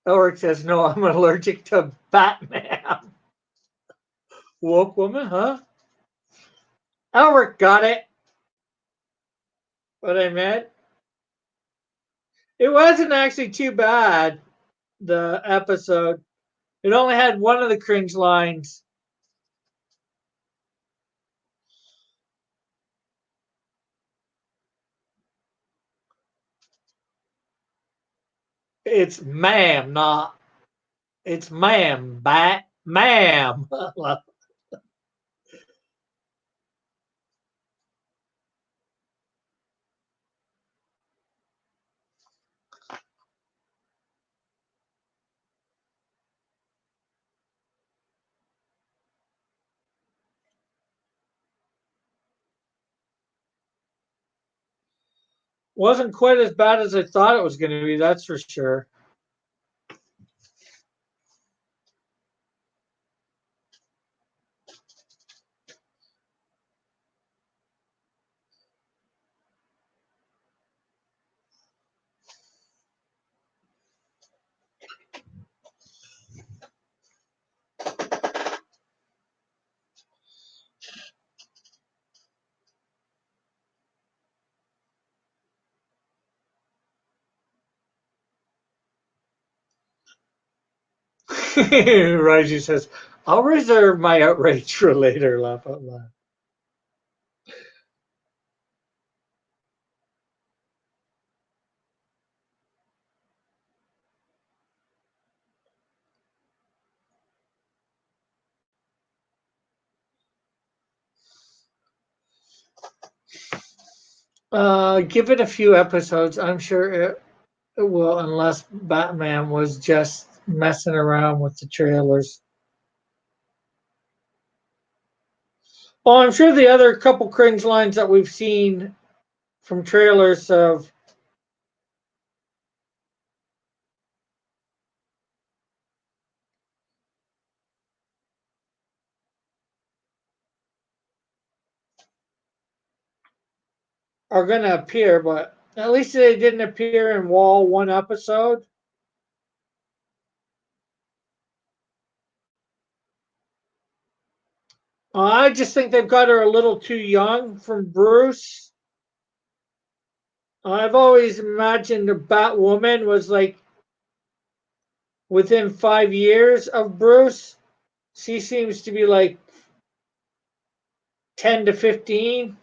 Ulrich says, no, I'm allergic to Batman. Woke Woman, huh? Ulrich got it. What I meant? It wasn't actually too bad, the episode. It only had one of the cringe lines. It's ma'am, not. It's ma'am, bat. Ma'am. Wasn't quite as bad as I thought it was going to be, that's for sure. Raji says, I'll reserve my outrage for later. Laugh out loud. Give it a few episodes. I'm sure it will, unless Batman was just messing around with the trailers. Well, I'm sure the other couple cringe lines that we've seen from trailers are going to appear, but at least they didn't appear in Wall one episode. I just think they've got her a little too young from Bruce. I've always imagined the Batwoman was like within 5 years of Bruce. She seems to be like 10 to 15.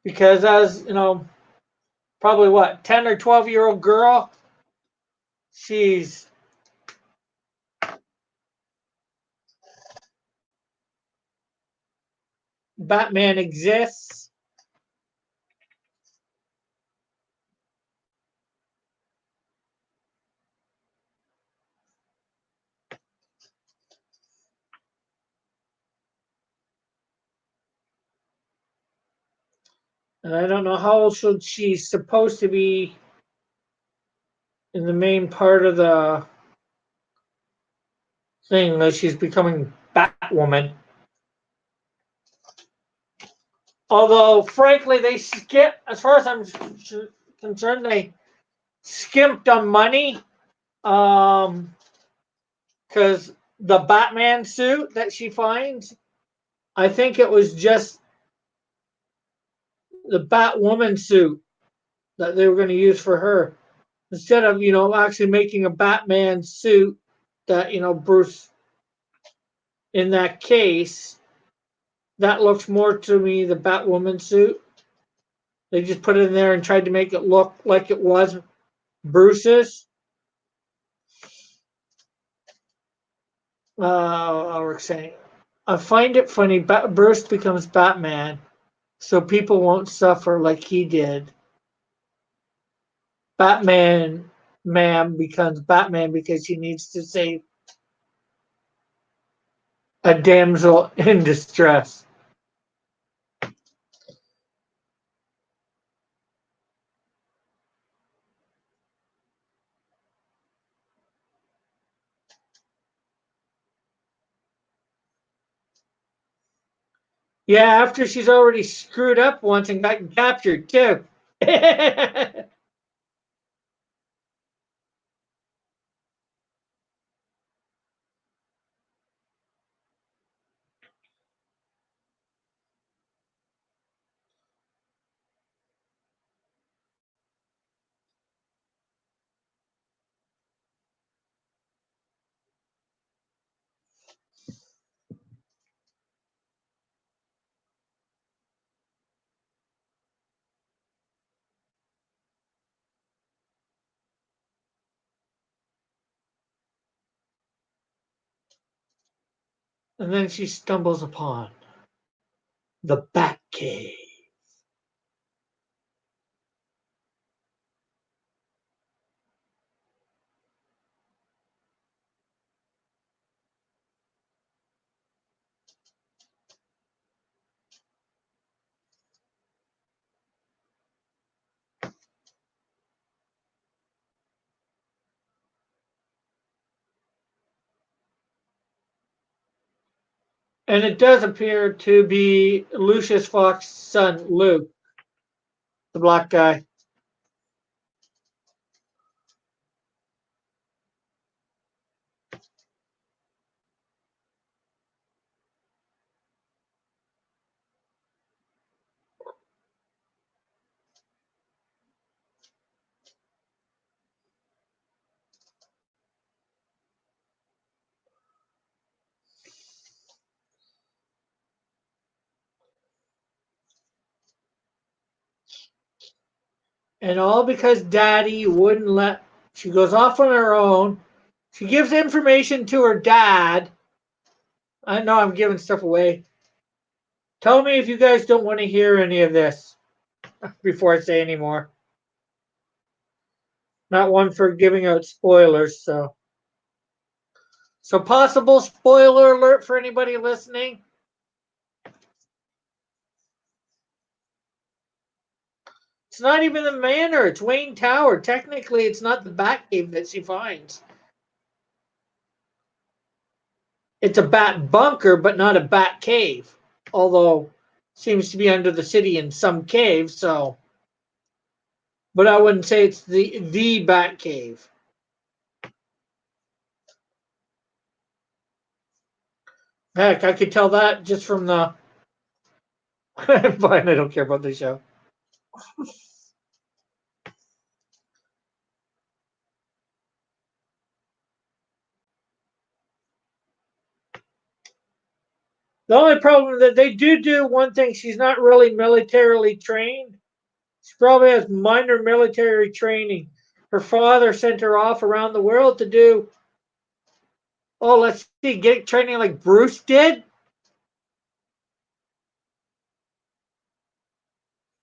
Because as you know, probably what, 10 or 12-year-old girl, she's Batman exists. And I don't know how old she's supposed to be in the main part of the thing that she's becoming Batwoman. Although, frankly, they skip, as far as I'm concerned, they skimped on money. Because the Batman suit that she finds, I think it was just the Batwoman suit that they were going to use for her instead of actually making a Batman suit that Bruce in that case that looks more to me the Batwoman suit. They just put it in there and tried to make it look like it was Bruce's. I was saying, I find it funny. Bruce becomes Batman, so people won't suffer like he did. Batman, ma'am, becomes Batman because he needs to save a damsel in distress. Yeah, after she's already screwed up once and gotten captured too. And then she stumbles upon the Batcave. And it does appear to be Lucius Fox's son, Luke, the black guy. And all because Daddy wouldn't let. She goes off on her own. She gives information to her dad. I know I'm giving stuff away. Tell me if you guys don't want to hear any of this before I say any more. Not one for giving out spoilers, so possible spoiler alert for anybody listening. It's not even the manor, it's Wayne Tower. Technically it's not the bat cave that she finds. It's a bat bunker, but not a bat cave. Although seems to be under the city in some caves, so but I wouldn't say it's the bat cave. Heck, I could tell that just from the fine, I don't care about the show. The only problem that they do one thing, she's not really militarily trained. She probably has minor military training. Her father sent her off around the world to do, oh, let's see, get training like Bruce did.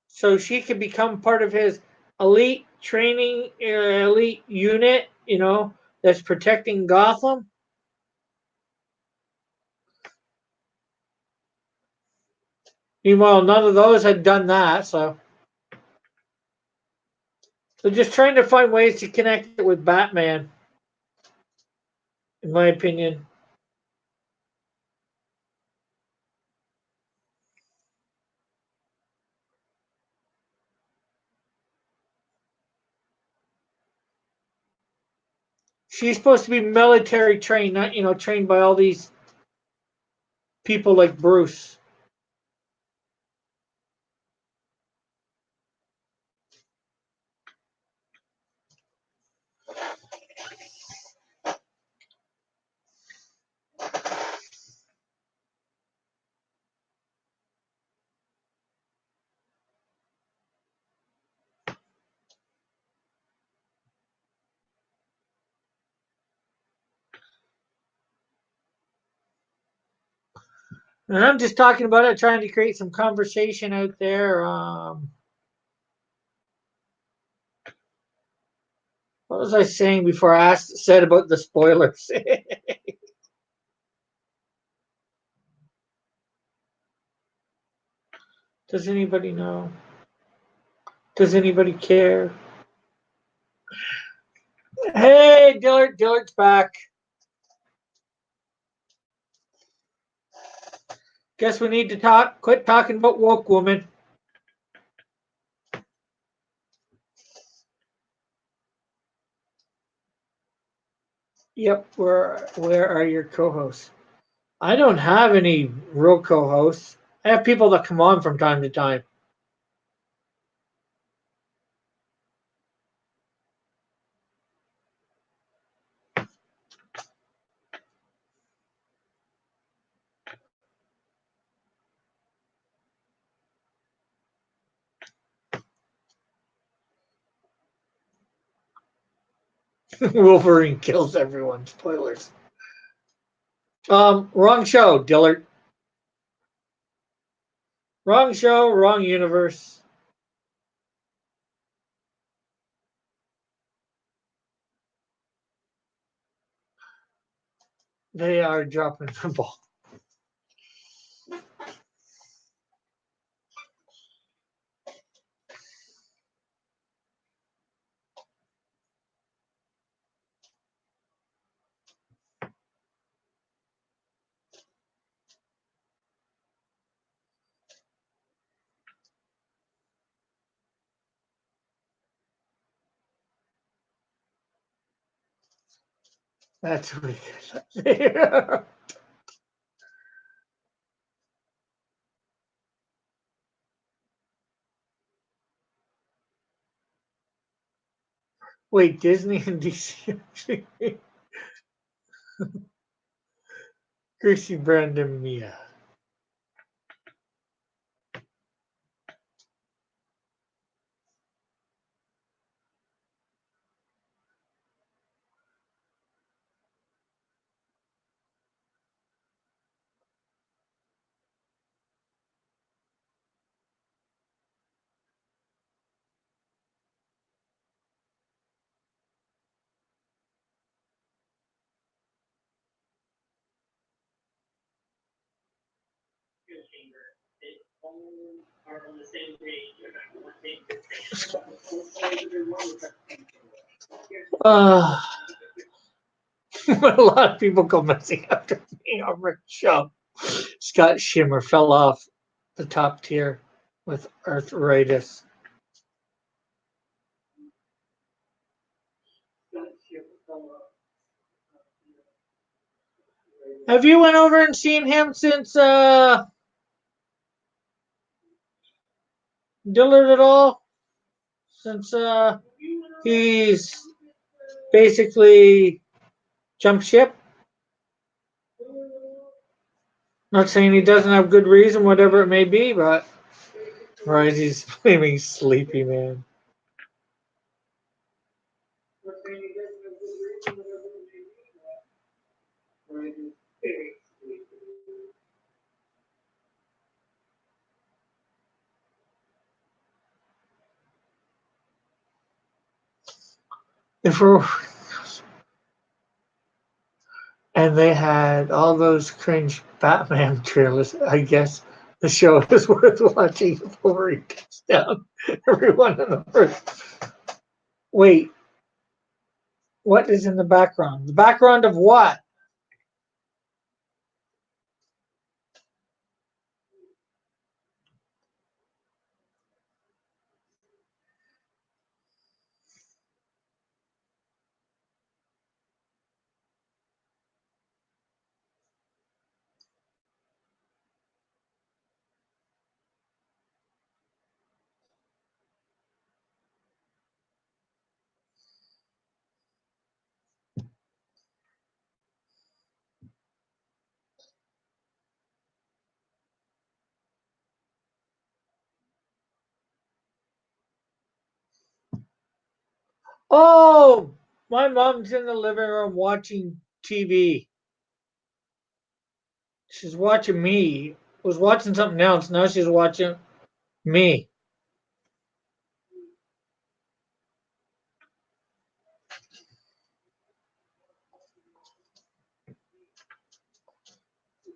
So she could become part of his elite training, elite unit, that's protecting Gotham. Meanwhile, none of those had done that, so just trying to find ways to connect it with Batman, in my opinion. She's supposed to be military trained, not trained by all these people like Bruce. And I'm just talking about it, trying to create some conversation out there. What was I saying before I said about the spoilers? Does anybody know? Does anybody care? Hey, Dillard's back. Guess we need to quit talking about woke woman. Yep, where are your co-hosts? I don't have any real co-hosts. I have people that come on from time to time. Wolverine kills everyone. Spoilers. Wrong show, Dillard. Wrong show, wrong universe. They are dropping the ball. That's what we got. Wait, Disney and DC actually Chrissy Brandon Mia. Uh, a lot of people go missing after being on Rick's show. Scott Shimmer fell off the top tier with arthritis. Have you went over and seen him since Dillard at all? Since he's basically jumped ship? Not saying he doesn't have good reason, whatever it may be, but right, he's blaming Sleepy Man. If we're, and they had all those cringe Batman trailers. I guess the show is worth watching before he cuts down everyone in the first. Wait, what is in the background? The background of what? Oh, my mom's in the living room watching TV. She's watching me. Was watching something else. Now she's watching me.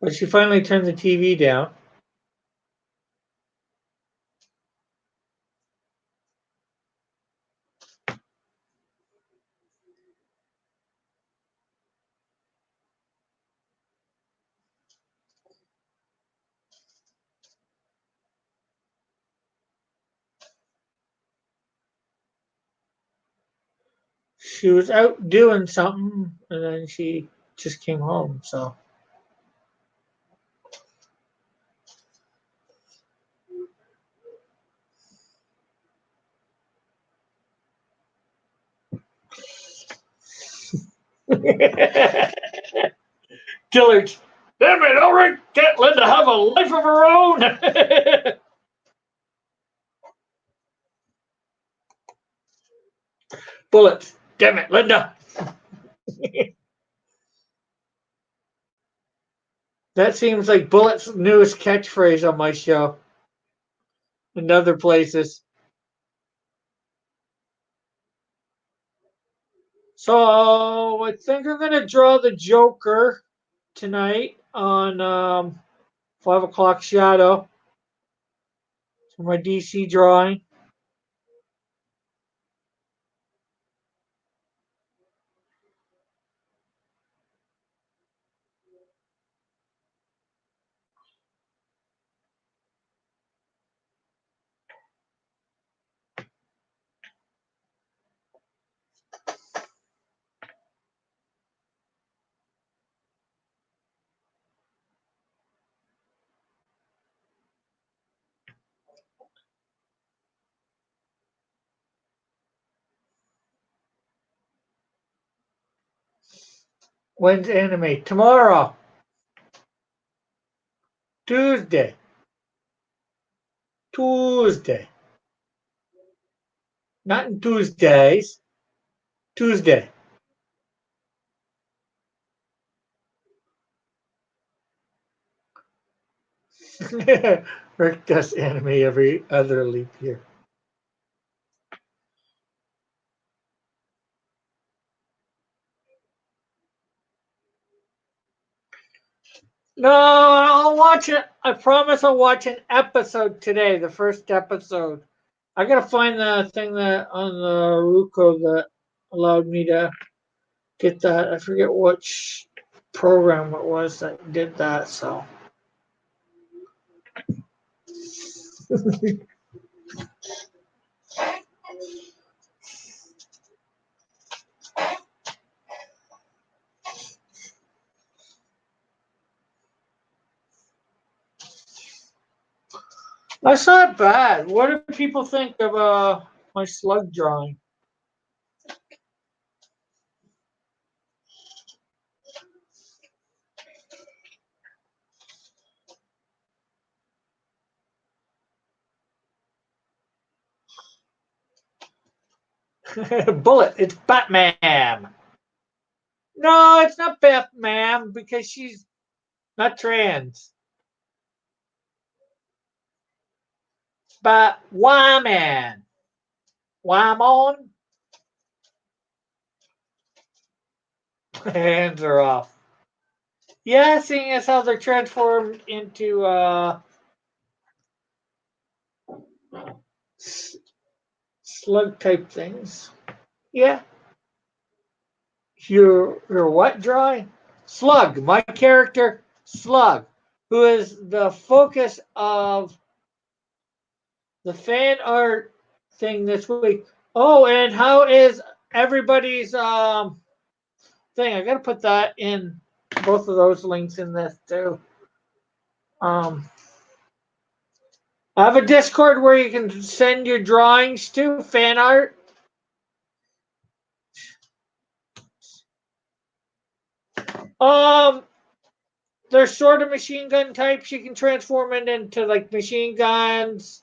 But she finally turned the TV down. She was out doing something, and then she just came home. So Dillard, damn it, Ulrich, can't Linda have a life of her own? Bullets, damn it, Linda. That seems like Bullet's newest catchphrase on my show and other places. So I think I'm gonna draw the Joker tonight on 5 o'clock shadow for my DC drawing. When's anime? Tomorrow. Tuesday. Tuesday. Not in Tuesdays. Tuesday. Rick does anime every other leap year. No, I'll watch it. I promise I'll watch an episode today, the first episode. I gotta find the thing that on the Ruko that allowed me to get that. I forget which program it was that did that, so. That's not bad. What do people think of my slug drawing? Bullet, it's Batman. No, it's not Batman because she's not trans. But Wyman. Wyman? Hands are off. Yeah, seeing as how they're transformed into slug type things. Yeah. Your what drawing? Slug. My character, Slug, who is the focus of the fan art thing this week. Oh, and how is everybody's thing? I gotta put that in both of those links in this too. Um, I have a Discord where you can send your drawings to fan art. Um, there's sort of machine gun types. You can transform it into like machine guns.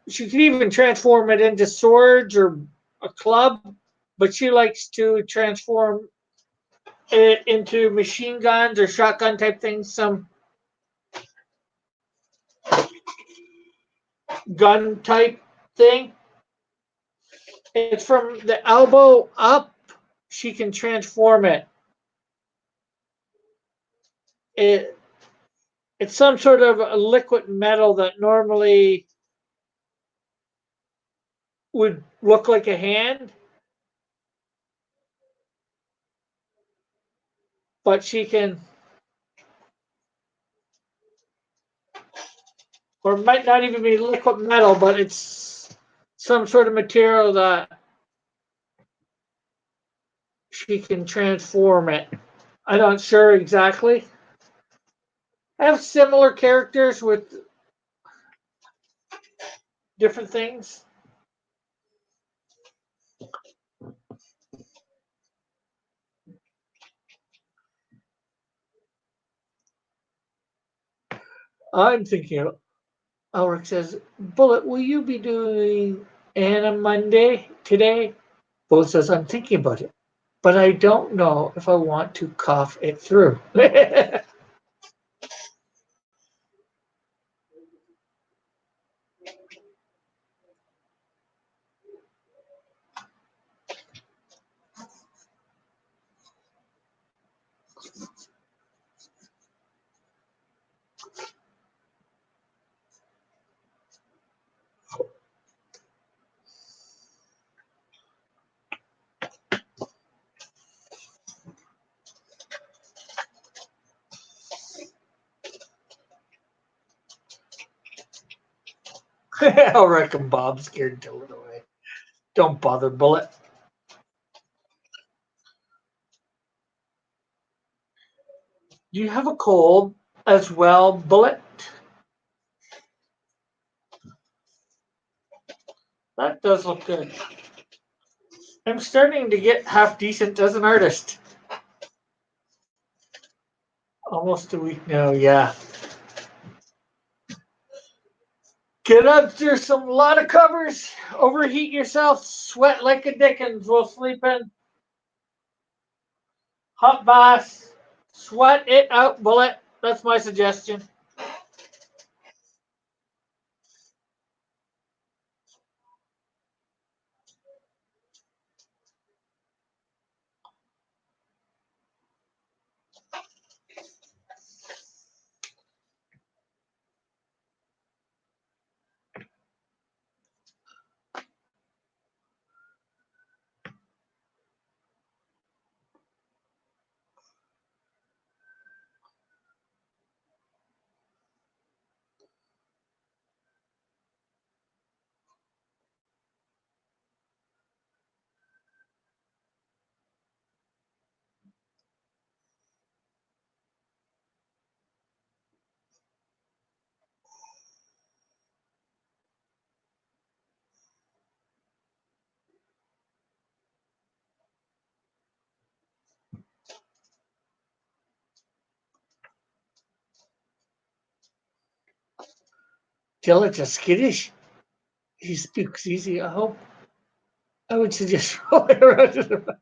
She can even transform it into swords or a club, but she likes to transform it into machine guns or shotgun type things. Some gun type thing. It's from the elbow up. She can transform it. It it's some sort of a liquid metal that normally would look like a hand, but she can, or it might not even be liquid metal, but it's some sort of material that she can transform it. I'm not sure exactly. I have similar characters with different things. I'm thinking, Ulrich says, Bullet, will you be doing Anna Monday today? Bullet says, I'm thinking about it, but I don't know if I want to cough it through. I reckon Bob scared Dylan away. Don't bother, Bullet. Do you have a cold as well, Bullet? That does look good. I'm starting to get half decent as an artist. Almost a week now, yeah. Get under some lot of covers, overheat yourself, sweat like a dickens while sleeping. Hot bath, sweat it out, bullet. That's my suggestion. Gillett is skittish. He speaks easy, I hope. I would suggest rolling around to the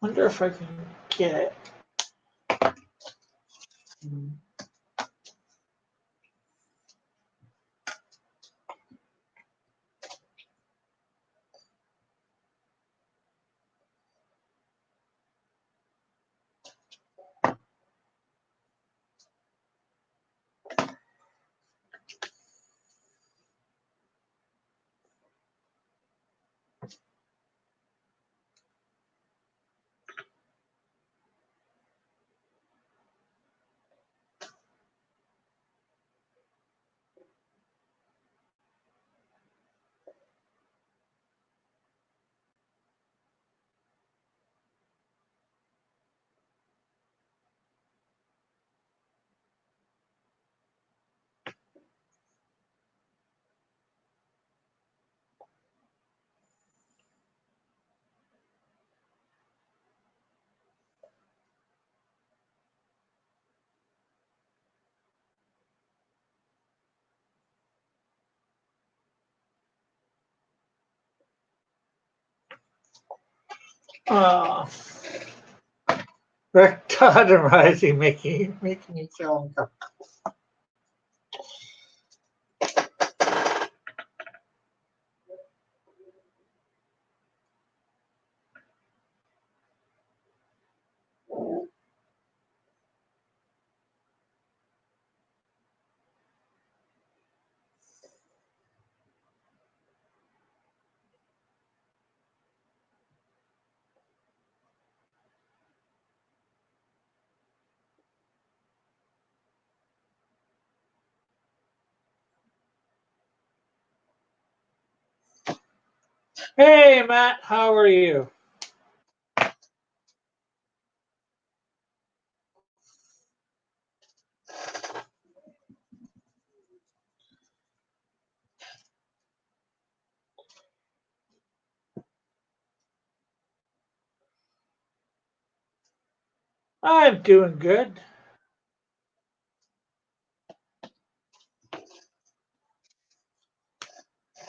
wonder if I can get it. Uh, Rick Todd and Rising making me feel uncomfortable. Hey Matt, how are you? I'm doing good.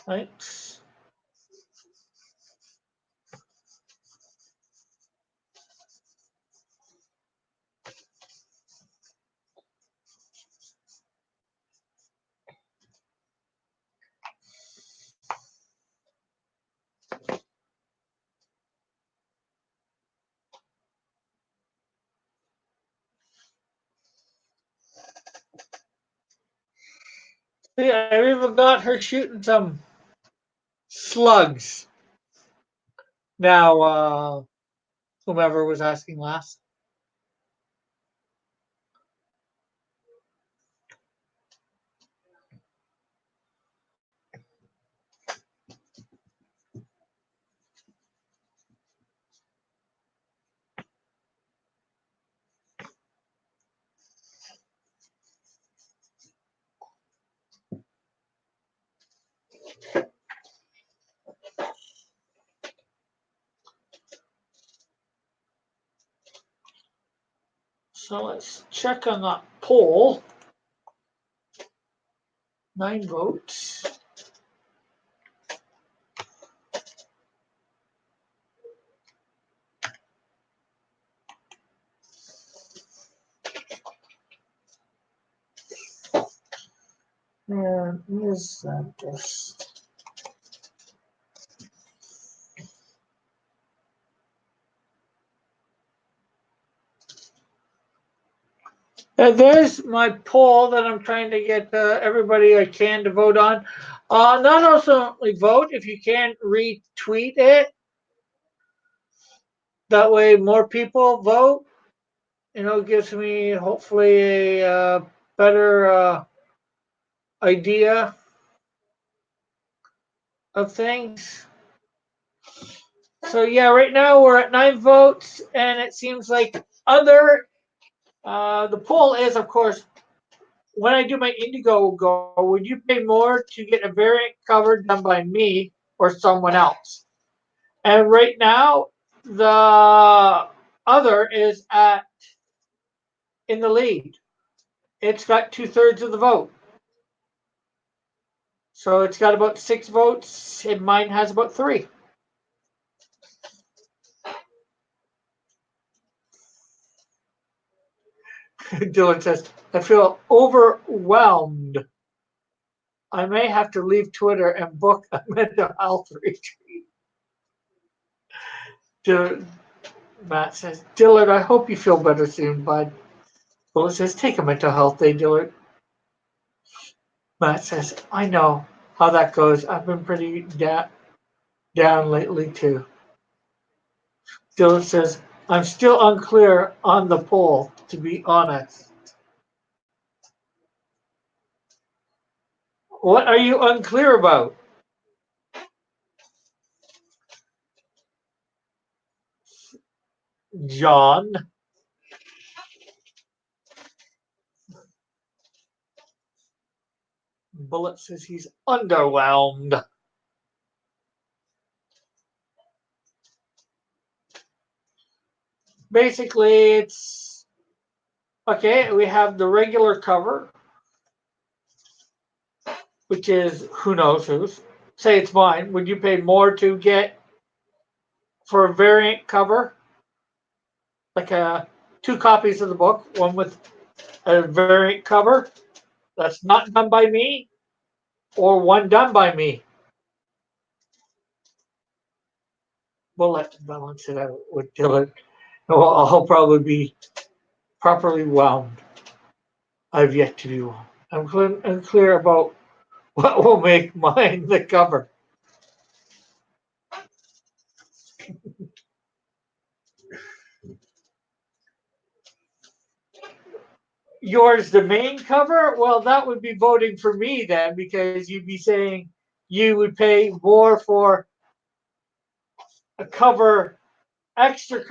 Thanks. See, I even got her shooting some slugs. Now, whomever was asking last. So let's check on that poll. 9 votes. And is that this? And there's my poll that I'm trying to get everybody I can to vote on. Not only vote, if you can retweet it. That way more people vote. It gives me hopefully a better idea of things. So yeah, right now we're at 9 votes, and it seems like the poll is, of course, when I do my Indiegogo, would you pay more to get a variant cover done by me or someone else? And right now, the other is in the lead. It's got 2/3 of the vote. So it's got about 6 votes, and mine has about 3. Dylan says, I feel overwhelmed. I may have to leave Twitter and book a mental health retreat. Matt says, Dylan, I hope you feel better soon, bud. Bullet says, take a mental health day, Dylan. Matt says, I know how that goes. I've been pretty down lately, too. Dylan says, I'm still unclear on the poll, to be honest. What are you unclear about? John. Bullet says he's underwhelmed. Basically, it's okay. We have the regular cover, which is who knows whose. Say it's mine. Would you pay more to get for a variant cover, like 2 copies of the book, one with a variant cover that's not done by me, or one done by me? We'll let balance it out with Dylan. I'll probably be properly wound. I've yet to do. I'm unclear about what will make mine the cover. Yours the main cover? Well, that would be voting for me then, because you'd be saying you would pay more for a cover, an extra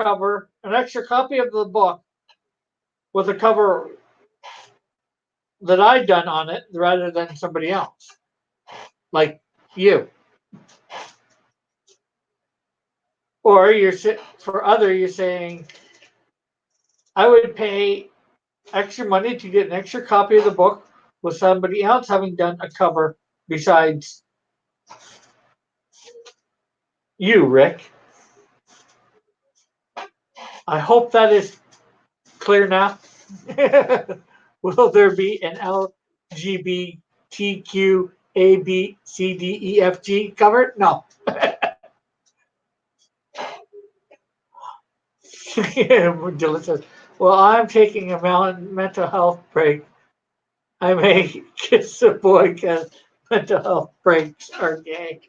copy of the book with a cover that I'd done on it rather than somebody else, like you. Or you're saying I would pay extra money to get an extra copy of the book with somebody else having done a cover besides you, Rick. I hope that is clear now. Will there be an LGBTQ ABCDEFG cover? No. Dylan says, well, I'm taking a mental health break. I may kiss a boy because mental health breaks are gay.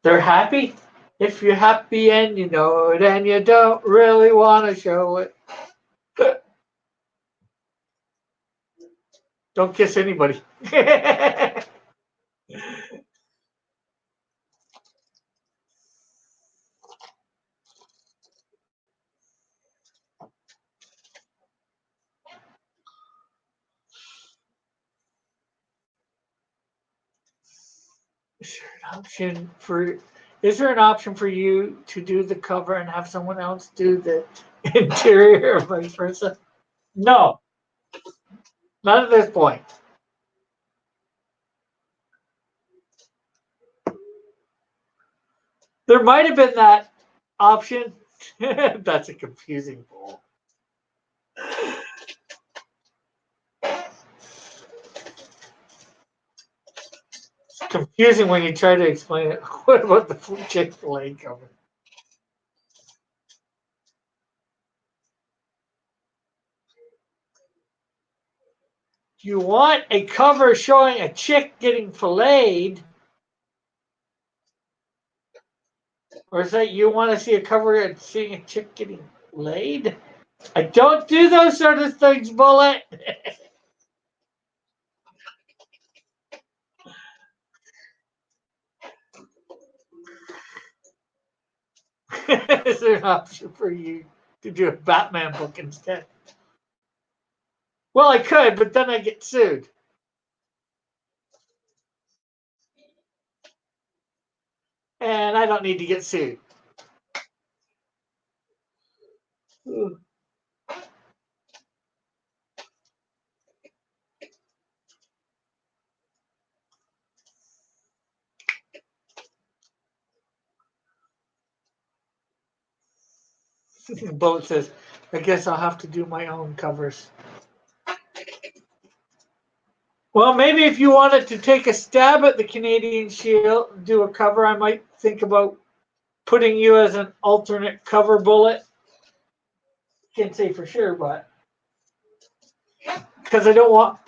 They're happy. If you're happy and you know it and you don't really want to show it. Don't kiss anybody. Is there an option for is there an option for you to do the cover and have someone else do the interior or vice versa? No, not at this point. There might have been that option. That's a confusing poll. It's confusing when you try to explain it. What about the Chick-fil-A cover? You want a cover showing a chick getting filleted, or is that you want to see a cover and seeing a chick getting laid? I don't do those sort of things, Bullet. Is there an option for you to do a Batman book instead? Well, I could, but then I get sued. And I don't need to get sued. Bullet says, I guess I'll have to do my own covers. Well, maybe if you wanted to take a stab at the Canadian Shield, do a cover, I might think about putting you as an alternate cover, Bullet. Can't say for sure, but because I don't want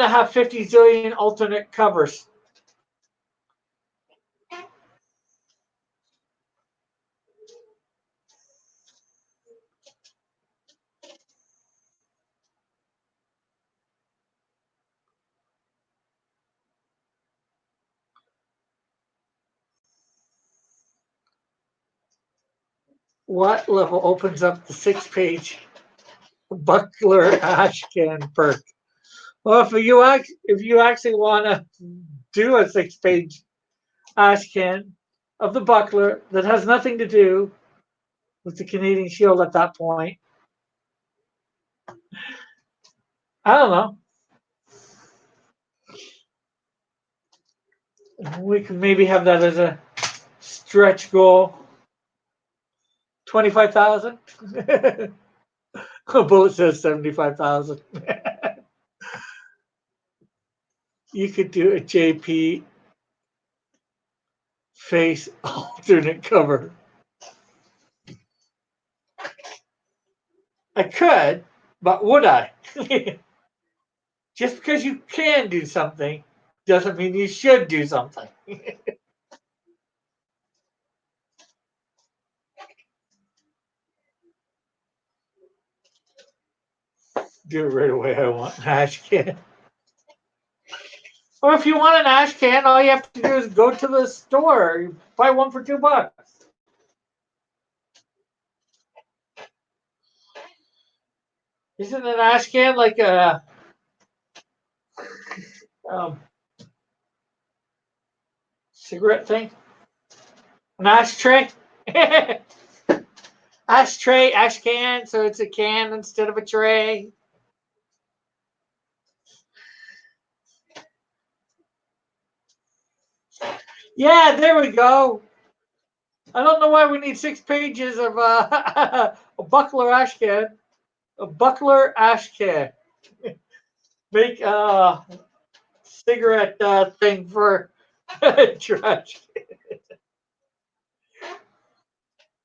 to have 50 zillion alternate covers. What level opens up the 6-page Buckler Ashcan perk? Well, if you actually want to do a 6-page Ashcan of the Buckler that has nothing to do with the Canadian Shield at that point, I don't know. We can maybe have that as a stretch goal. 25,000. Bullet says 75,000. You could do a JP face alternate cover. I could, but would I? Just because you can do something doesn't mean you should do something. Do it right away. I want an ash can. Or if you want an ash can, all you have to do is go to the store. You buy one for $2. Isn't an ash can like a cigarette thing? An ashtray? Ashtray, ash can, so it's a can instead of a tray. Yeah, there we go. I don't know why we need 6 pages of a buckler ash can. A buckler ash can. Make a cigarette thing for trash.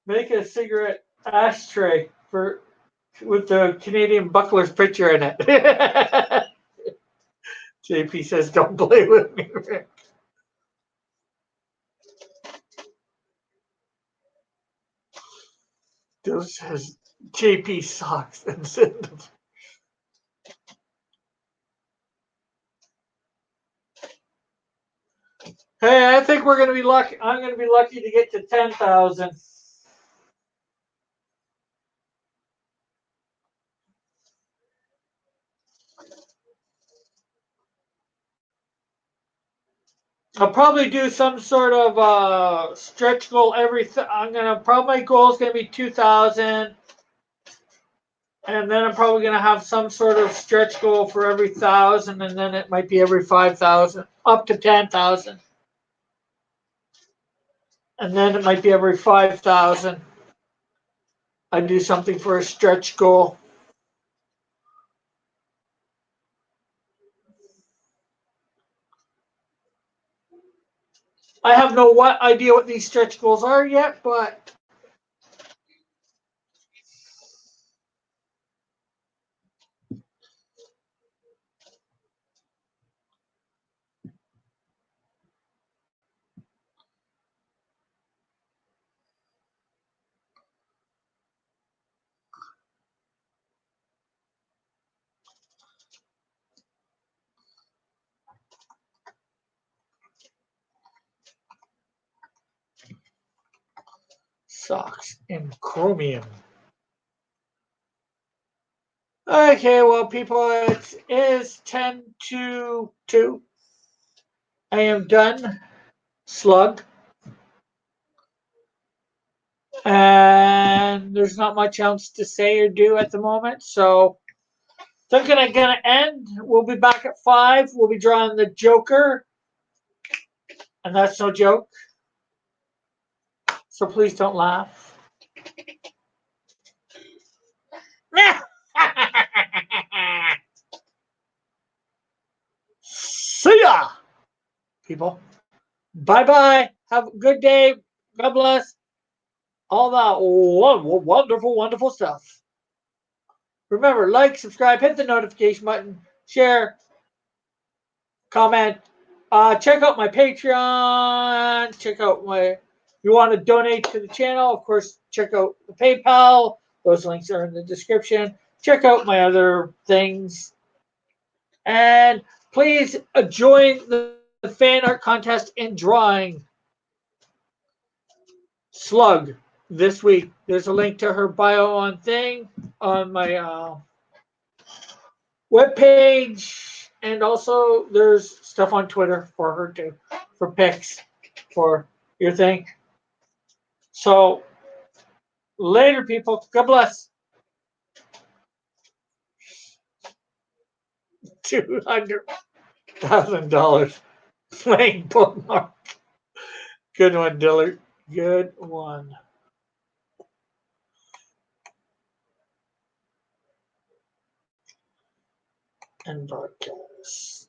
Make a cigarette ashtray for with the Canadian Buckler's picture in it. JP says, "Don't play with me, Rick." Those has JP socks incentive. Hey, I think we're gonna be lucky. I'm gonna be lucky to get to 10,000. I'll probably do some sort of stretch goal every. I'm gonna probably my goal is gonna be 2,000, and then I'm probably gonna have some sort of stretch goal for every 1,000, and then it might be every 5,000, up to 10,000, and then it might be every 5,000. I do something for a stretch goal. I have no idea what these stretch goals are yet, but socks in chromium. Okay, well, people, it is 10 to 2. I am done. Slug. And there's not much else to say or do at the moment. So, thinking I'm going to end. We'll be back at 5. We'll be drawing the Joker. And that's no joke. So please don't laugh. See ya, people. Bye-bye. Have a good day. God bless. All that wonderful, wonderful stuff. Remember, like, subscribe, hit the notification button, share, comment. Check out my Patreon. Check out my. If you want to donate to the channel, of course, check out the PayPal. Those links are in the description. Check out my other things. And please join the fan art contest in drawing Slug this week. There's a link to her bio on my webpage, and also there's stuff on Twitter for her too, for pics, for your thing. So later, people. God bless. $200,000 playing bookmark. Good one, Dillard. Good one. And broadcast.